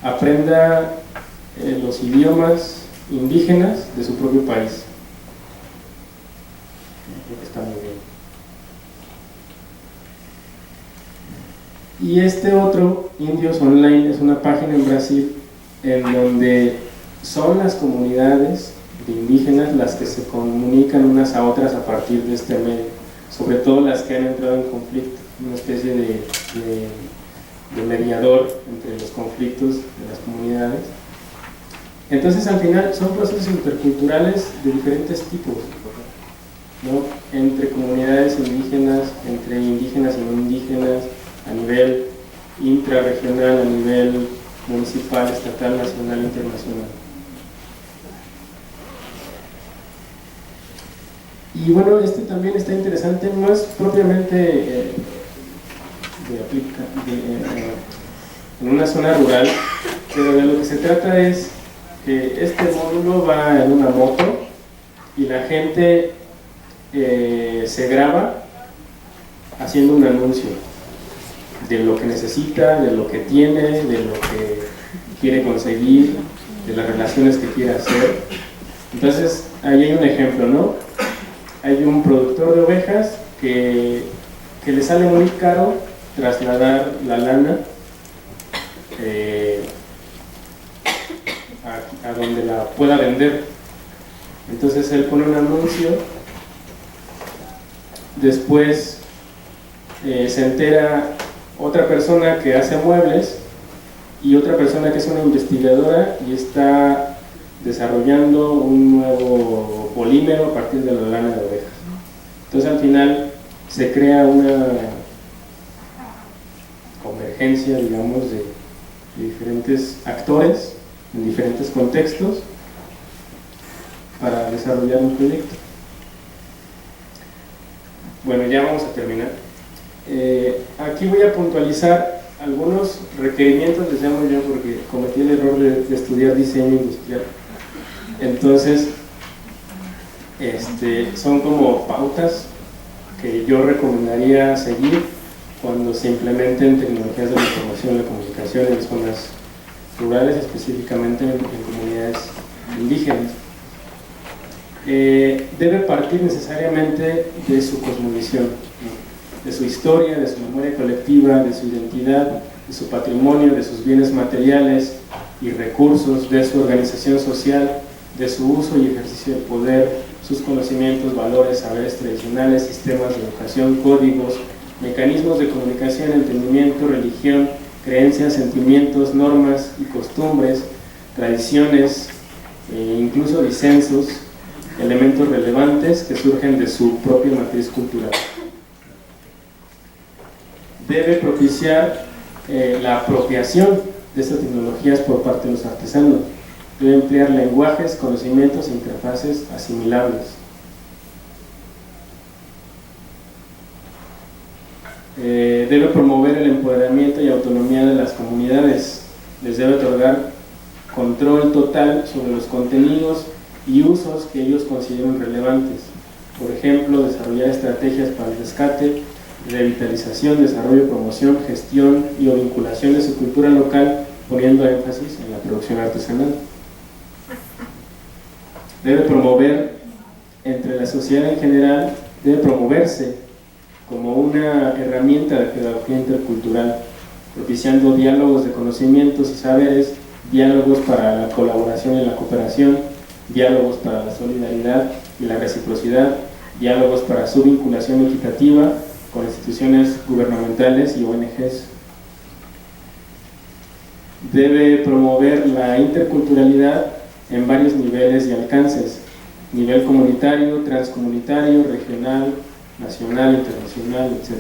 aprenda los idiomas indígenas de su propio país. Creo que está muy bien. Y este otro, Indios Online, es una página en Brasil en donde son las comunidades de indígenas las que se comunican unas a otras a partir de este medio, sobre todo las que han entrado en conflicto, una especie de mediador entre los conflictos de las comunidades. Entonces al final son procesos interculturales de diferentes tipos, ¿no? Entre comunidades indígenas, entre indígenas y no indígenas, a nivel intrarregional, a nivel municipal, estatal, nacional e internacional. Y bueno, este también está interesante, no es propiamente en una zona rural, pero de lo que se trata es que este módulo va en una moto y la gente se graba haciendo un anuncio de lo que necesita, de lo que tiene, de lo que quiere conseguir, de las relaciones que quiere hacer. Entonces, ahí hay un ejemplo, ¿no? Hay un productor de ovejas que le sale muy caro trasladar la lana a donde la pueda vender. Entonces él pone un anuncio, después se entera otra persona que hace muebles y otra persona que es una investigadora y está desarrollando un nuevo polímero a partir de la lana de ovejas. Entonces al final se crea una convergencia, digamos, de diferentes actores en diferentes contextos para desarrollar un proyecto. Bueno, ya vamos a terminar. Aquí voy a puntualizar algunos requerimientos, les llamo yo porque cometí el error de estudiar diseño industrial. Entonces, son como pautas que yo recomendaría seguir cuando se implementen tecnologías de la información y la comunicación en zonas rurales, específicamente en comunidades indígenas. Debe partir necesariamente de su cosmovisión, ¿no? De su historia, de su memoria colectiva, de su identidad, de su patrimonio, de sus bienes materiales y recursos, de su organización social, de su uso y ejercicio del poder, sus conocimientos, valores, saberes tradicionales, sistemas de educación, códigos, mecanismos de comunicación, entendimiento, religión, creencias, sentimientos, normas y costumbres, tradiciones, incluso disensos, elementos relevantes que surgen de su propia matriz cultural. Debe propiciar la apropiación de estas tecnologías por parte de los artesanos. Debe emplear lenguajes, conocimientos e interfaces asimilables. Debe promover el empoderamiento y autonomía de las comunidades. Les debe otorgar control total sobre los contenidos y usos que ellos consideren relevantes. Por ejemplo, desarrollar estrategias para el rescate, revitalización, desarrollo, promoción, gestión y o vinculación de su cultura local, poniendo énfasis en la producción artesanal. Debe promover entre la sociedad en general, debe promoverse como una herramienta de pedagogía intercultural, propiciando diálogos de conocimientos y saberes, diálogos para la colaboración y la cooperación, diálogos para la solidaridad y la reciprocidad, diálogos para su vinculación equitativa con instituciones gubernamentales y ONGs. Debe promover la interculturalidad en varios niveles y alcances: nivel comunitario, transcomunitario, regional, nacional, internacional, etc.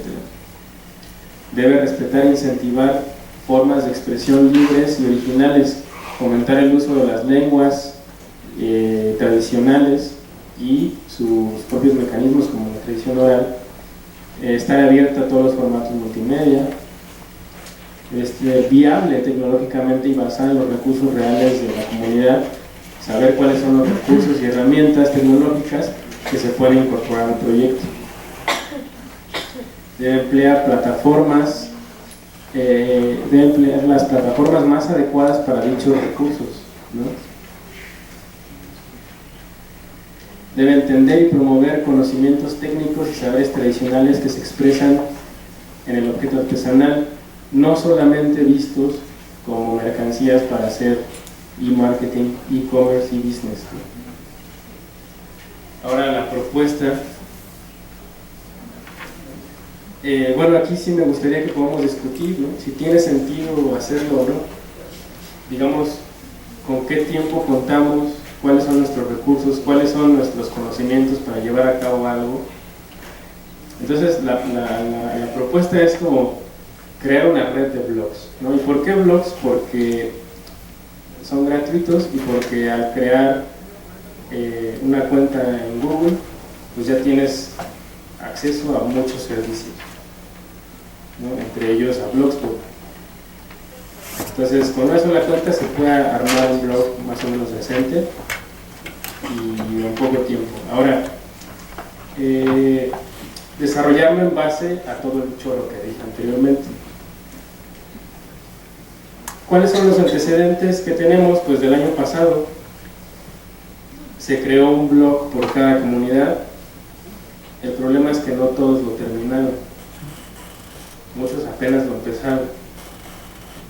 Debe respetar e incentivar formas de expresión libres y originales, fomentar el uso de las lenguas tradicionales y sus propios mecanismos como la tradición oral, estar abierta a todos los formatos multimedia, viable tecnológicamente y basada en los recursos reales de la comunidad, saber cuáles son los recursos y herramientas tecnológicas que se pueden incorporar al proyecto. Debe emplear plataformas, debe emplear las plataformas más adecuadas para dichos recursos, ¿no? Debe entender y promover conocimientos técnicos y saberes tradicionales que se expresan en el objeto artesanal, no solamente vistos como mercancías para hacer e-marketing, e-commerce y business. Ahora la propuesta. Bueno, aquí sí me gustaría que podamos discutir, ¿no? Si tiene sentido hacerlo o no. Digamos, con qué tiempo contamos, cuáles son nuestros recursos, cuáles son nuestros conocimientos para llevar a cabo algo. Entonces, la propuesta es como crear una red de blogs, ¿no? ¿Y por qué blogs? Porque son gratuitos y porque al crear una cuenta en Google, pues ya tienes acceso a muchos servicios, ¿no? Entre ellos a Blogspot. Entonces, con una sola cuenta se puede armar un blog más o menos decente y en poco tiempo. Ahora, desarrollarlo en base a todo el choro que dije anteriormente. ¿Cuáles son los antecedentes que tenemos? Pues del año pasado se creó un blog por cada comunidad. El problema es que no todos lo terminaron, muchos apenas lo empezaron.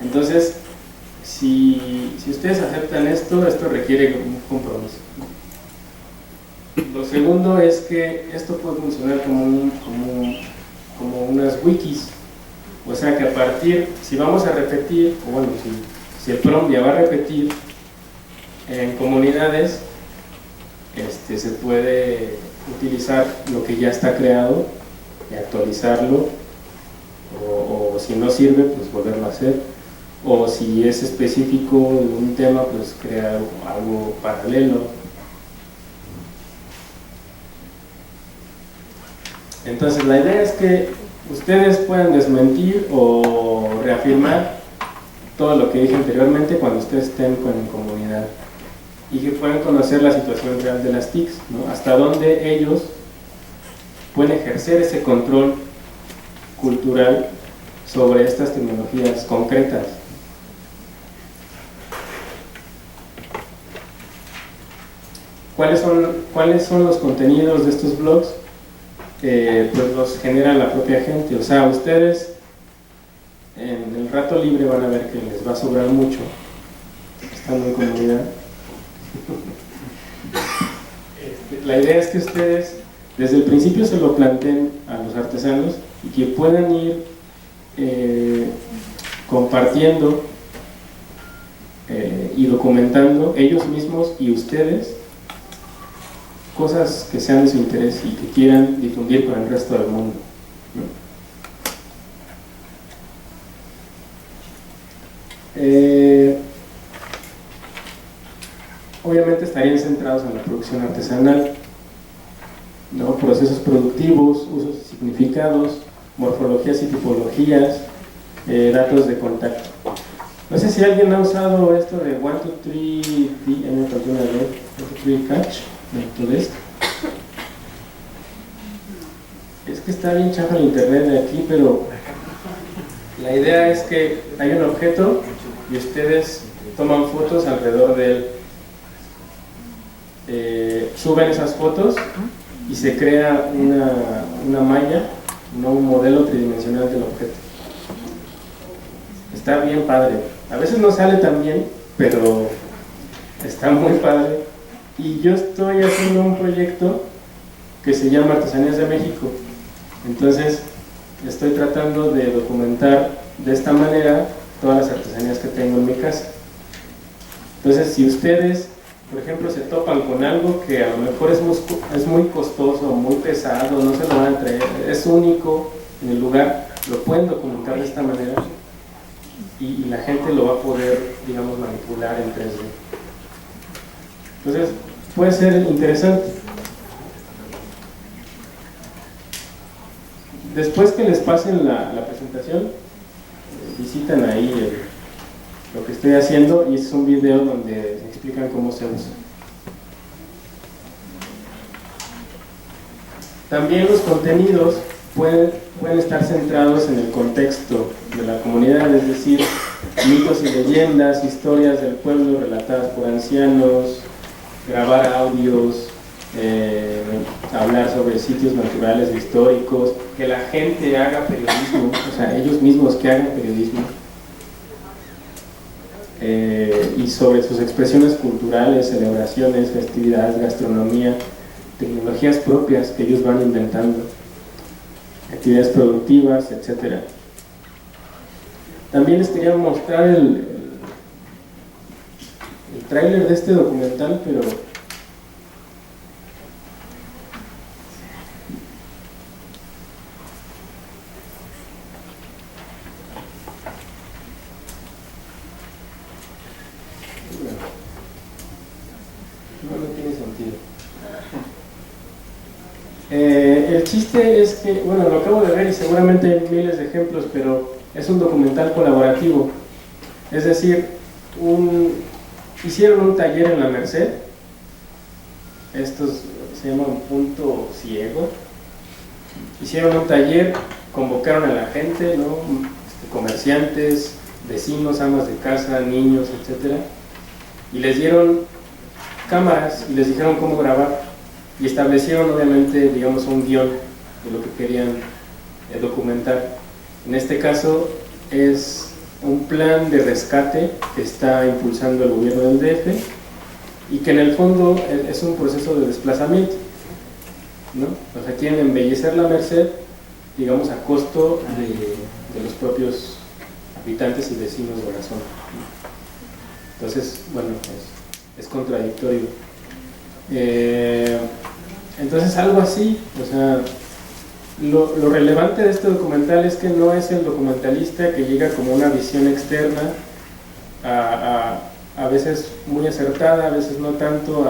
Entonces, si ustedes aceptan esto requiere un compromiso. Lo segundo es que esto puede funcionar como unas wikis. O sea que a partir, si vamos a repetir, o bueno, si el PROMVIA va a repetir en comunidades, se puede utilizar lo que ya está creado y actualizarlo, o si no sirve, pues volverlo a hacer, o si es específico de un tema, pues crear algo paralelo. Entonces la idea es que ustedes puedan desmentir o reafirmar todo lo que dije anteriormente cuando ustedes estén en comunidad y que puedan conocer la situación real de las TICs, ¿no? Hasta dónde ellos pueden ejercer ese control cultural sobre estas tecnologías concretas. ¿Cuáles son los contenidos de estos blogs? Pues los genera la propia gente. O sea, ustedes en el rato libre van a ver que les va a sobrar mucho estando en comunidad. La idea es que ustedes desde el principio se lo planteen a los artesanos y que puedan ir compartiendo y documentando ellos mismos y ustedes cosas que sean de su interés y que quieran difundir con el resto del mundo, ¿no? Obviamente estarían centrados en la producción artesanal, ¿no? Procesos productivos, usos y significados, morfologías y tipologías, datos de contacto. No sé si alguien ha usado esto de 1, 2, 3, alguna vez, 1, 2, 3 catch, de esto. Es que está bien chafa el internet de aquí, pero la idea es que hay un objeto y ustedes toman fotos alrededor de él. Suben esas fotos y se crea una malla no un modelo tridimensional del objeto. Está bien padre. A veces no sale tan bien, pero está muy padre. Y yo estoy haciendo un proyecto que se llama Artesanías de México. Entonces, estoy tratando de documentar de esta manera todas las artesanías que tengo en mi casa. Entonces, si ustedes, por ejemplo, se topan con algo que a lo mejor es muy costoso, muy pesado, no se lo van a traer, es único en el lugar, lo pueden documentar de esta manera y la gente lo va a poder, digamos, manipular en 3D. Entonces, puede ser interesante. Después que les pasen la presentación, visitan ahí lo que estoy haciendo, y es un video donde se explican cómo se usa. También los contenidos pueden estar centrados en el contexto de la comunidad, es decir, mitos y leyendas, historias del pueblo relatadas por ancianos, grabar audios, hablar sobre sitios naturales o históricos, que la gente haga periodismo, o sea, ellos mismos que hagan periodismo, y sobre sus expresiones culturales, celebraciones, festividades, gastronomía, tecnologías propias que ellos van inventando, actividades productivas, etc. También les quería mostrar el tráiler de este documental, pero no tiene sentido. El chiste es que, bueno, lo acabo de ver y seguramente hay miles de ejemplos, pero es un documental colaborativo. Es decir, hicieron un taller en la Merced, estos se llaman Punto Ciego. Hicieron un taller, convocaron a la gente, ¿no? Comerciantes, vecinos, amas de casa, niños, etc. Y les dieron cámaras y les dijeron cómo grabar. Y establecieron, obviamente, digamos, un guión de lo que querían documentar. En este caso es un plan de rescate que está impulsando el gobierno del DF y que en el fondo es un proceso de desplazamiento, ¿no? O sea, quieren embellecer la Merced, digamos, a costo de los propios habitantes y vecinos de la zona. Entonces, bueno, es contradictorio. Entonces, algo así, o sea, lo relevante de este documental es que no es el documentalista que llega como una visión externa, a veces muy acertada, a veces no tanto,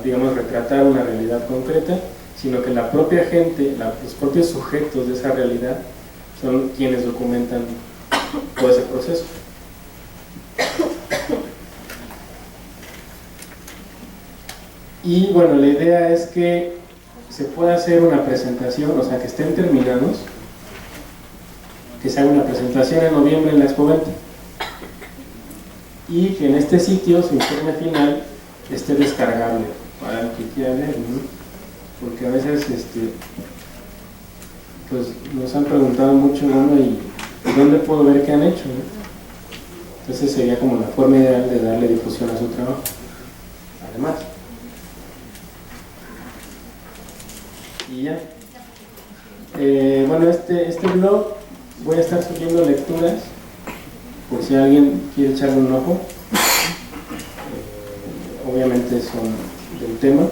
digamos, retratar una realidad concreta, sino que la propia gente, los propios sujetos de esa realidad son quienes documentan todo ese proceso. Y bueno, la idea es que se pueda hacer una presentación, o sea, que estén terminados, que se haga una presentación en noviembre en la Expo 20, y que en este sitio su informe final esté descargable para el que quiera leer, ¿no? Porque a veces pues nos han preguntado mucho, bueno, ¿y dónde puedo ver qué han hecho, ¿no? Entonces sería como la forma ideal de darle difusión a su trabajo. Además, y ya. Bueno, este blog voy a estar subiendo lecturas por si alguien quiere echarle un ojo. Obviamente son del tema.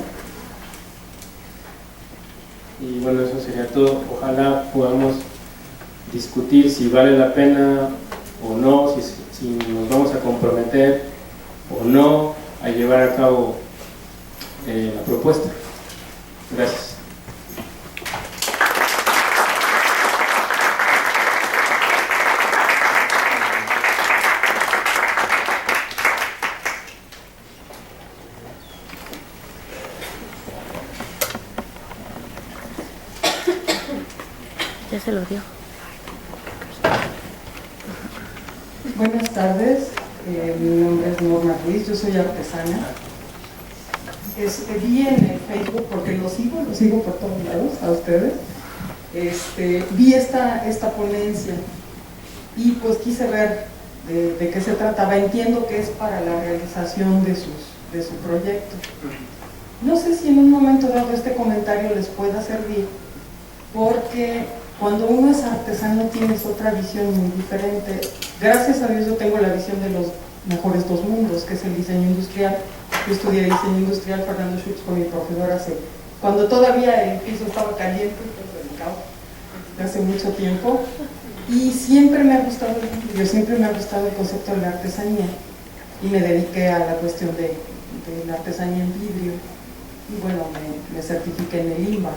Y bueno, eso sería todo. Ojalá podamos discutir si vale la pena o no, si nos vamos a comprometer o no a llevar a cabo la propuesta. Gracias. Ya se lo dio. Buenas tardes, mi nombre es Norma Ruiz, yo soy artesana. Vi en el Facebook, porque lo sigo por todos lados a ustedes, vi esta ponencia y pues quise ver de qué se trataba. Entiendo que es para la realización de su proyecto. No sé si en un momento dado este comentario les pueda servir, porque cuando uno es artesano tienes otra visión muy diferente. Gracias a Dios yo tengo la visión de los mejores dos mundos, que es el diseño industrial. Yo estudié diseño industrial, Fernando Schutz, con mi profesor cuando todavía el piso estaba caliente, hace mucho tiempo, y siempre me ha gustado el vidrio, siempre me ha gustado el concepto de la artesanía, y me dediqué a la cuestión de la artesanía en vidrio, y bueno, me certifiqué en el INBA.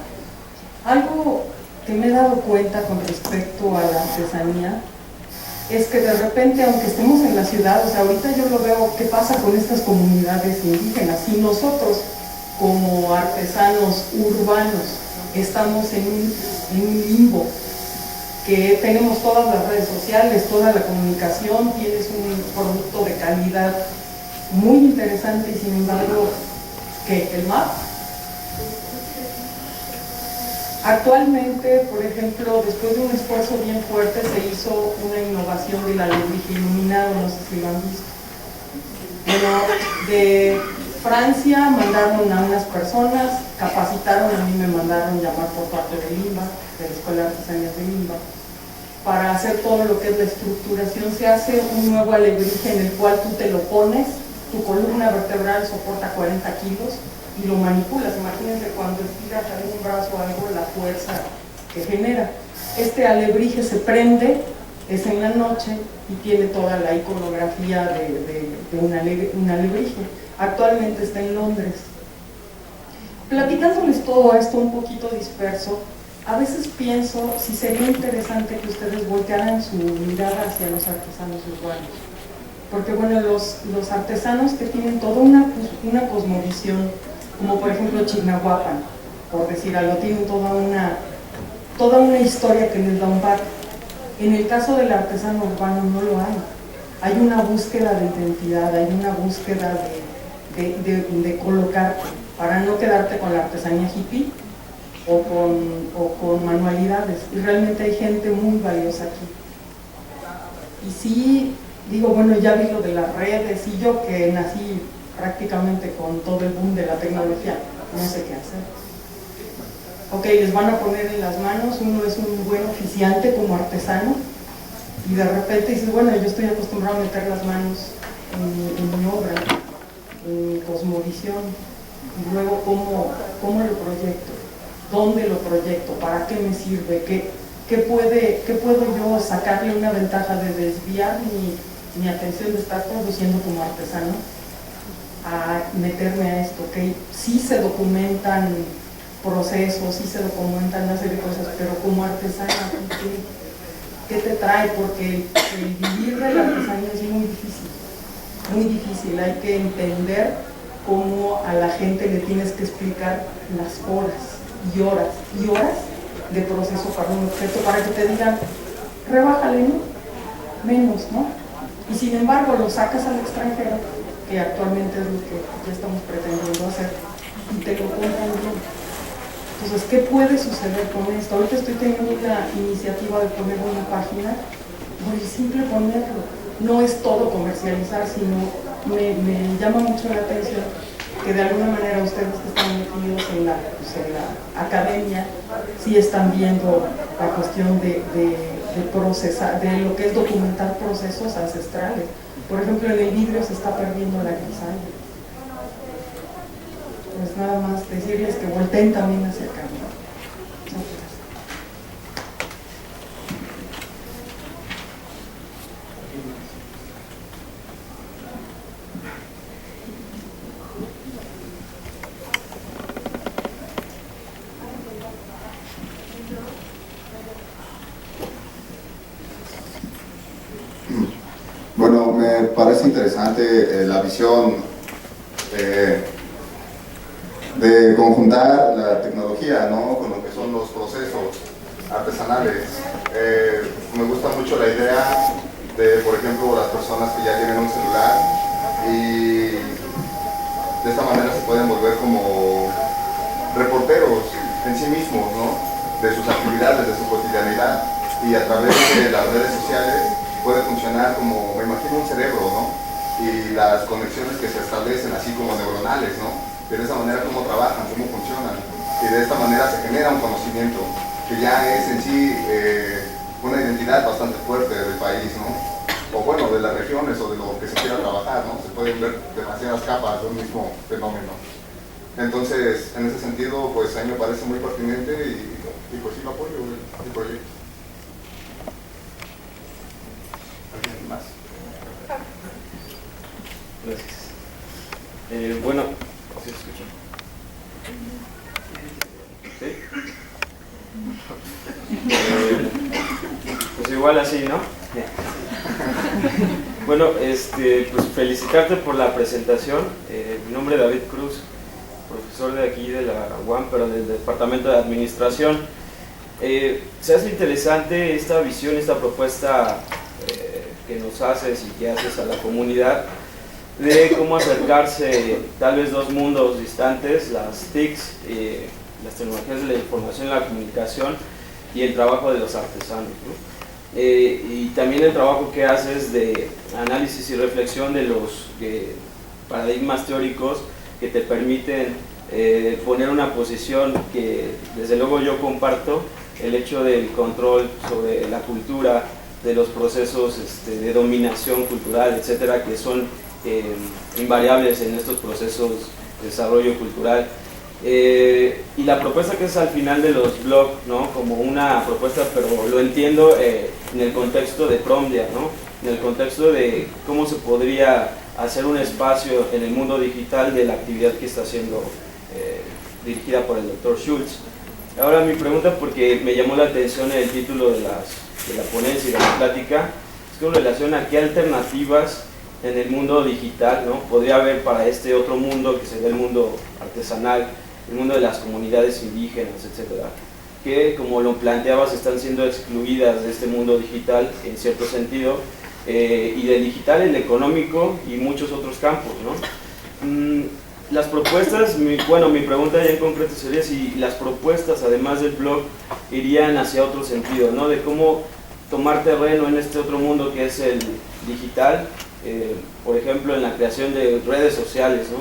Algo que me he dado cuenta con respecto a la artesanía es que de repente, aunque estemos en la ciudad, o sea, ahorita yo lo veo, ¿qué pasa con estas comunidades indígenas? Si nosotros, como artesanos urbanos, estamos en un limbo, que tenemos todas las redes sociales, toda la comunicación, tienes un producto de calidad muy interesante y sin embargo, ¿qué? ¿El MAP? Actualmente, por ejemplo, después de un esfuerzo bien fuerte, se hizo una innovación del alebrije iluminado, no sé si lo han visto. Bueno, de Francia mandaron a unas personas, capacitaron, a mí me mandaron llamar por parte de INBA, de la Escuela de Artesanías de INBA, para hacer todo lo que es la estructuración. Se hace un nuevo alebrije en el cual tú te lo pones, tu columna vertebral soporta 40 kilos, y lo manipulas. Imagínense cuando estiras algún brazo o algo, la fuerza que genera. Este alebrije se prende, es en la noche y tiene toda la iconografía de un alebrije. Actualmente está en Londres. Platicándoles todo esto un poquito disperso, a veces pienso si sería interesante que ustedes voltearan su mirada hacia los artesanos urbanos. Porque bueno, los artesanos que tienen toda una cosmovisión, como por ejemplo Chignahuapan, por decir algo, tienen toda una historia que les da un back. En el caso del artesano urbano no lo hay. Hay una búsqueda de identidad, hay una búsqueda de colocarte, para no quedarte con la artesanía hippie o con manualidades. Y realmente hay gente muy valiosa aquí. Y sí, digo, bueno, ya vi lo de las redes, y yo que nací prácticamente con todo el boom de la tecnología, no sé qué hacer. Ok, les van a poner en las manos, uno es un buen oficiante como artesano, y de repente dices, bueno, yo estoy acostumbrado a meter las manos en mi obra, en mi cosmovisión, y luego cómo lo proyecto, dónde lo proyecto, para qué me sirve, qué puedo yo sacarle una ventaja de desviar mi atención de estar produciendo como artesano a meterme a esto, ¿ok? Sí se documentan procesos, sí se documentan una serie de cosas, pero como artesana, ¿qué te trae? Porque el vivir de la artesanía es muy difícil, hay que entender cómo a la gente le tienes que explicar las horas y horas de proceso para un objeto, para que te digan, rebájale, ¿no? Menos, ¿no? Y sin embargo lo sacas al extranjero, que actualmente es lo que ya estamos pretendiendo hacer, y te lo compran bien. Entonces, ¿qué puede suceder con esto? Ahorita estoy teniendo la iniciativa de poner una página, muy simple ponerlo, no es todo comercializar, sino me llama mucho la atención que de alguna manera ustedes que están metidos en la academia, sí están viendo la cuestión de procesar, de lo que es documentar procesos ancestrales. Por ejemplo, en el vidrio se está perdiendo la grisalla. Pues nada más decirles que volteen también hacia acá. Bueno, me parece interesante la visión de conjuntar la tecnología, ¿no?, con lo que son los procesos artesanales. Me gusta mucho la idea de, por ejemplo, las personas que ya tienen un celular y de esta manera se pueden volver como reporteros en sí mismos, ¿no?, de sus actividades, de su cotidianidad, y a través de las redes sociales puede funcionar como, me imagino, un cerebro, ¿no? Y las conexiones que se establecen así como neuronales, ¿no? De esa manera cómo trabajan, cómo funcionan, y de esta manera se genera un conocimiento que ya es en sí una identidad bastante fuerte del país, ¿no? O bueno, de las regiones o de lo que se quiera trabajar, ¿no? Se pueden ver demasiadas capas de un mismo fenómeno. Entonces, en ese sentido, pues a mí me parece muy pertinente y pues sí lo apoyo el proyecto. ¿Alguien más? Gracias. Bueno, ¿sí se escucha? ¿Sí? Pues igual así, ¿no? Bueno, pues felicitarte por la presentación. Mi nombre es David Cruz, profesor de aquí de la UAM, pero del Departamento de Administración. Se hace interesante esta visión, esta propuesta que nos haces y que haces a la comunidad de cómo acercarse tal vez dos mundos distantes, las TICs, las tecnologías de la información y la comunicación, y el trabajo de los artesanos, ¿no? Y también el trabajo que haces de análisis y reflexión de los paradigmas teóricos que te permiten poner una posición que desde luego yo comparto, el hecho del control sobre la cultura, de los procesos de dominación cultural, etcétera, que son invariables en estos procesos de desarrollo cultural. Y la propuesta que es al final de los blogs, ¿no? Como una propuesta, pero lo entiendo en el contexto de Promdia, ¿no? En el contexto de cómo se podría hacer un espacio en el mundo digital de la actividad que está siendo dirigida por el Dr. Schultz. Ahora mi pregunta, porque me llamó la atención el título de la ponencia y de la plática, es con relación a qué alternativas en el mundo digital, ¿no? Podría haber para este otro mundo que sería el mundo artesanal, el mundo de las comunidades indígenas, etcétera, que como lo planteabas están siendo excluidas de este mundo digital en cierto sentido, y del digital, el económico y muchos otros campos, ¿no? Las propuestas, mi pregunta ya en concreto sería si las propuestas, además del blog, irían hacia otro sentido, ¿no? De cómo tomar terreno en este otro mundo que es el digital, por ejemplo en la creación de redes sociales, ¿no?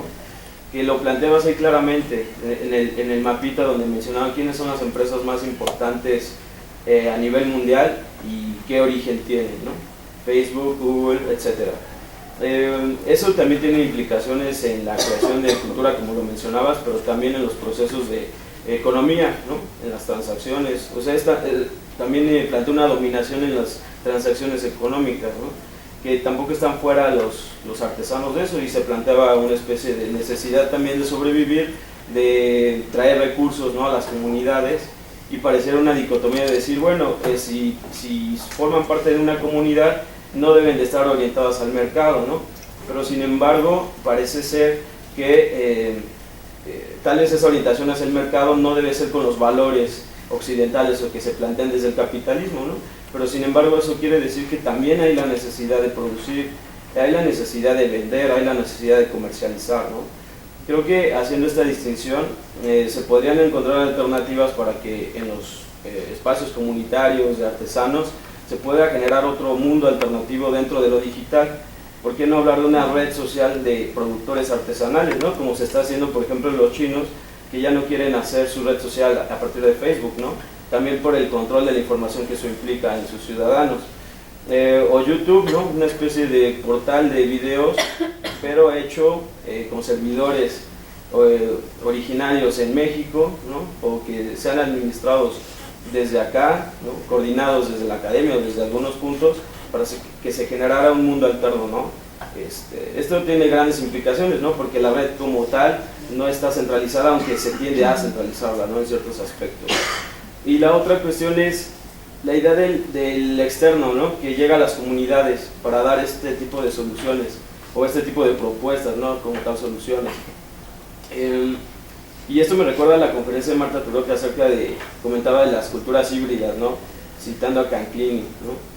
Que lo planteabas ahí claramente en el mapita donde mencionaban quiénes son las empresas más importantes a nivel mundial y qué origen tienen, ¿no? Facebook, Google, etcétera. Eso también tiene implicaciones en la creación de cultura, como lo mencionabas, pero también en los procesos de economía, ¿no? En las transacciones. O sea, también plantea una dominación en las transacciones económicas, ¿no? Que tampoco están fuera los artesanos de eso, y se planteaba una especie de necesidad también de sobrevivir, de traer recursos, ¿no? A las comunidades, y pareciera una dicotomía de decir, bueno, si forman parte de una comunidad, no deben de estar orientadas al mercado, ¿no? Pero sin embargo, parece ser que tal vez esa orientación hacia el mercado no debe ser con los valores occidentales o que se plantean desde el capitalismo, ¿no? Pero sin embargo eso quiere decir que también hay la necesidad de producir, hay la necesidad de vender, hay la necesidad de comercializar, ¿no? Creo que haciendo esta distinción se podrían encontrar alternativas para que en los espacios comunitarios de artesanos se pueda generar otro mundo alternativo dentro de lo digital. ¿Por qué no hablar de una red social de productores artesanales, ¿no? Como se está haciendo, por ejemplo, en los chinos, que ya no quieren hacer su red social a partir de Facebook, ¿no? También por el control de la información que eso implica en sus ciudadanos. O YouTube, ¿no? Una especie de portal de videos, pero hecho con servidores originarios en México, ¿no? O que sean administrados desde acá, ¿no? Coordinados desde la academia o desde algunos puntos, para que se generara un mundo alterno, ¿no? Esto tiene grandes implicaciones, ¿no? Porque la red como tal no está centralizada, aunque se tiende a centralizarla, ¿no? En ciertos aspectos. Y la otra cuestión es la idea del externo, ¿no? Que llega a las comunidades para dar este tipo de soluciones o este tipo de propuestas, ¿no? Como tal soluciones. Y esto me recuerda a la conferencia de Marta Turó, que comentaba de las culturas híbridas, ¿no? Citando a Canclini, ¿no?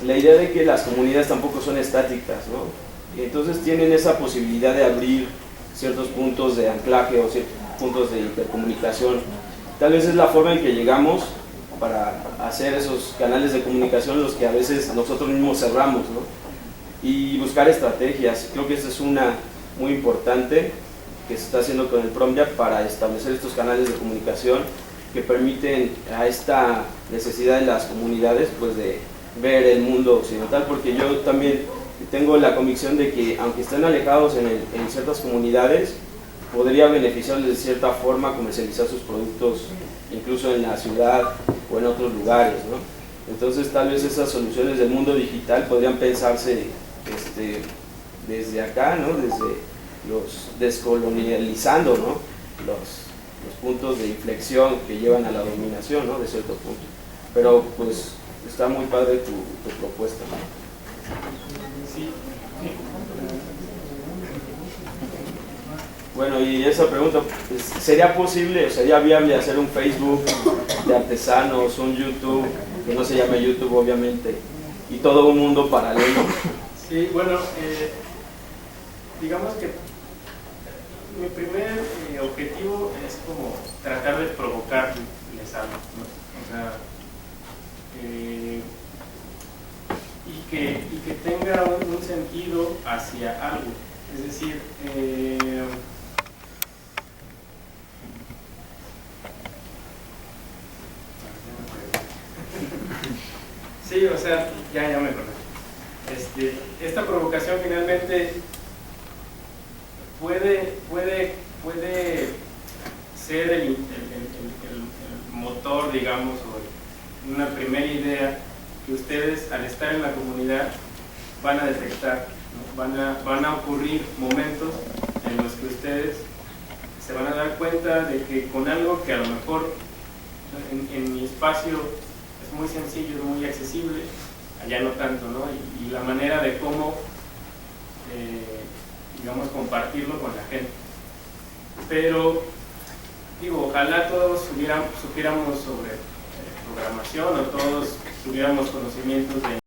La idea de que las comunidades tampoco son estáticas, ¿no? Y entonces tienen esa posibilidad de abrir ciertos puntos de anclaje o ciertos puntos de intercomunicación. Tal vez es la forma en que llegamos para hacer esos canales de comunicación, los que a veces nosotros mismos cerramos, ¿no? Y buscar estrategias. Creo que esa es una muy importante que se está haciendo con el PROMYAC para establecer estos canales de comunicación que permiten a esta necesidad de las comunidades pues de ver el mundo occidental, porque yo también tengo la convicción de que aunque estén alejados en ciertas comunidades, podría beneficiarles de cierta forma comercializar sus productos incluso en la ciudad o en otros lugares, ¿no? Entonces tal vez esas soluciones del mundo digital podrían pensarse desde acá, ¿no? Desde los descolonializando, ¿no? los puntos de inflexión que llevan a la dominación, ¿no? De cierto punto. Pero pues está muy padre tu propuesta, ¿no? Sí. Bueno, y esa pregunta, ¿sería posible o sería viable hacer un Facebook de artesanos, un YouTube, que no se llame YouTube obviamente, y todo un mundo paralelo? Sí, bueno, digamos que mi primer objetivo es como tratar de provocarles algo, ¿no? O sea, y que tenga un sentido hacia algo. Es decir, sí, o sea, ya me acordé. Esta provocación finalmente puede ser el motor, digamos, o una primera idea que ustedes al estar en la comunidad van a detectar, ¿no? Van a ocurrir momentos en los que ustedes se van a dar cuenta de que con algo que a lo mejor en mi espacio es muy sencillo, muy accesible, allá no tanto, ¿no? Y la manera de cómo digamos, compartirlo con la gente. Pero, digo, ojalá todos supiéramos sobre programación, o todos tuviéramos conocimientos de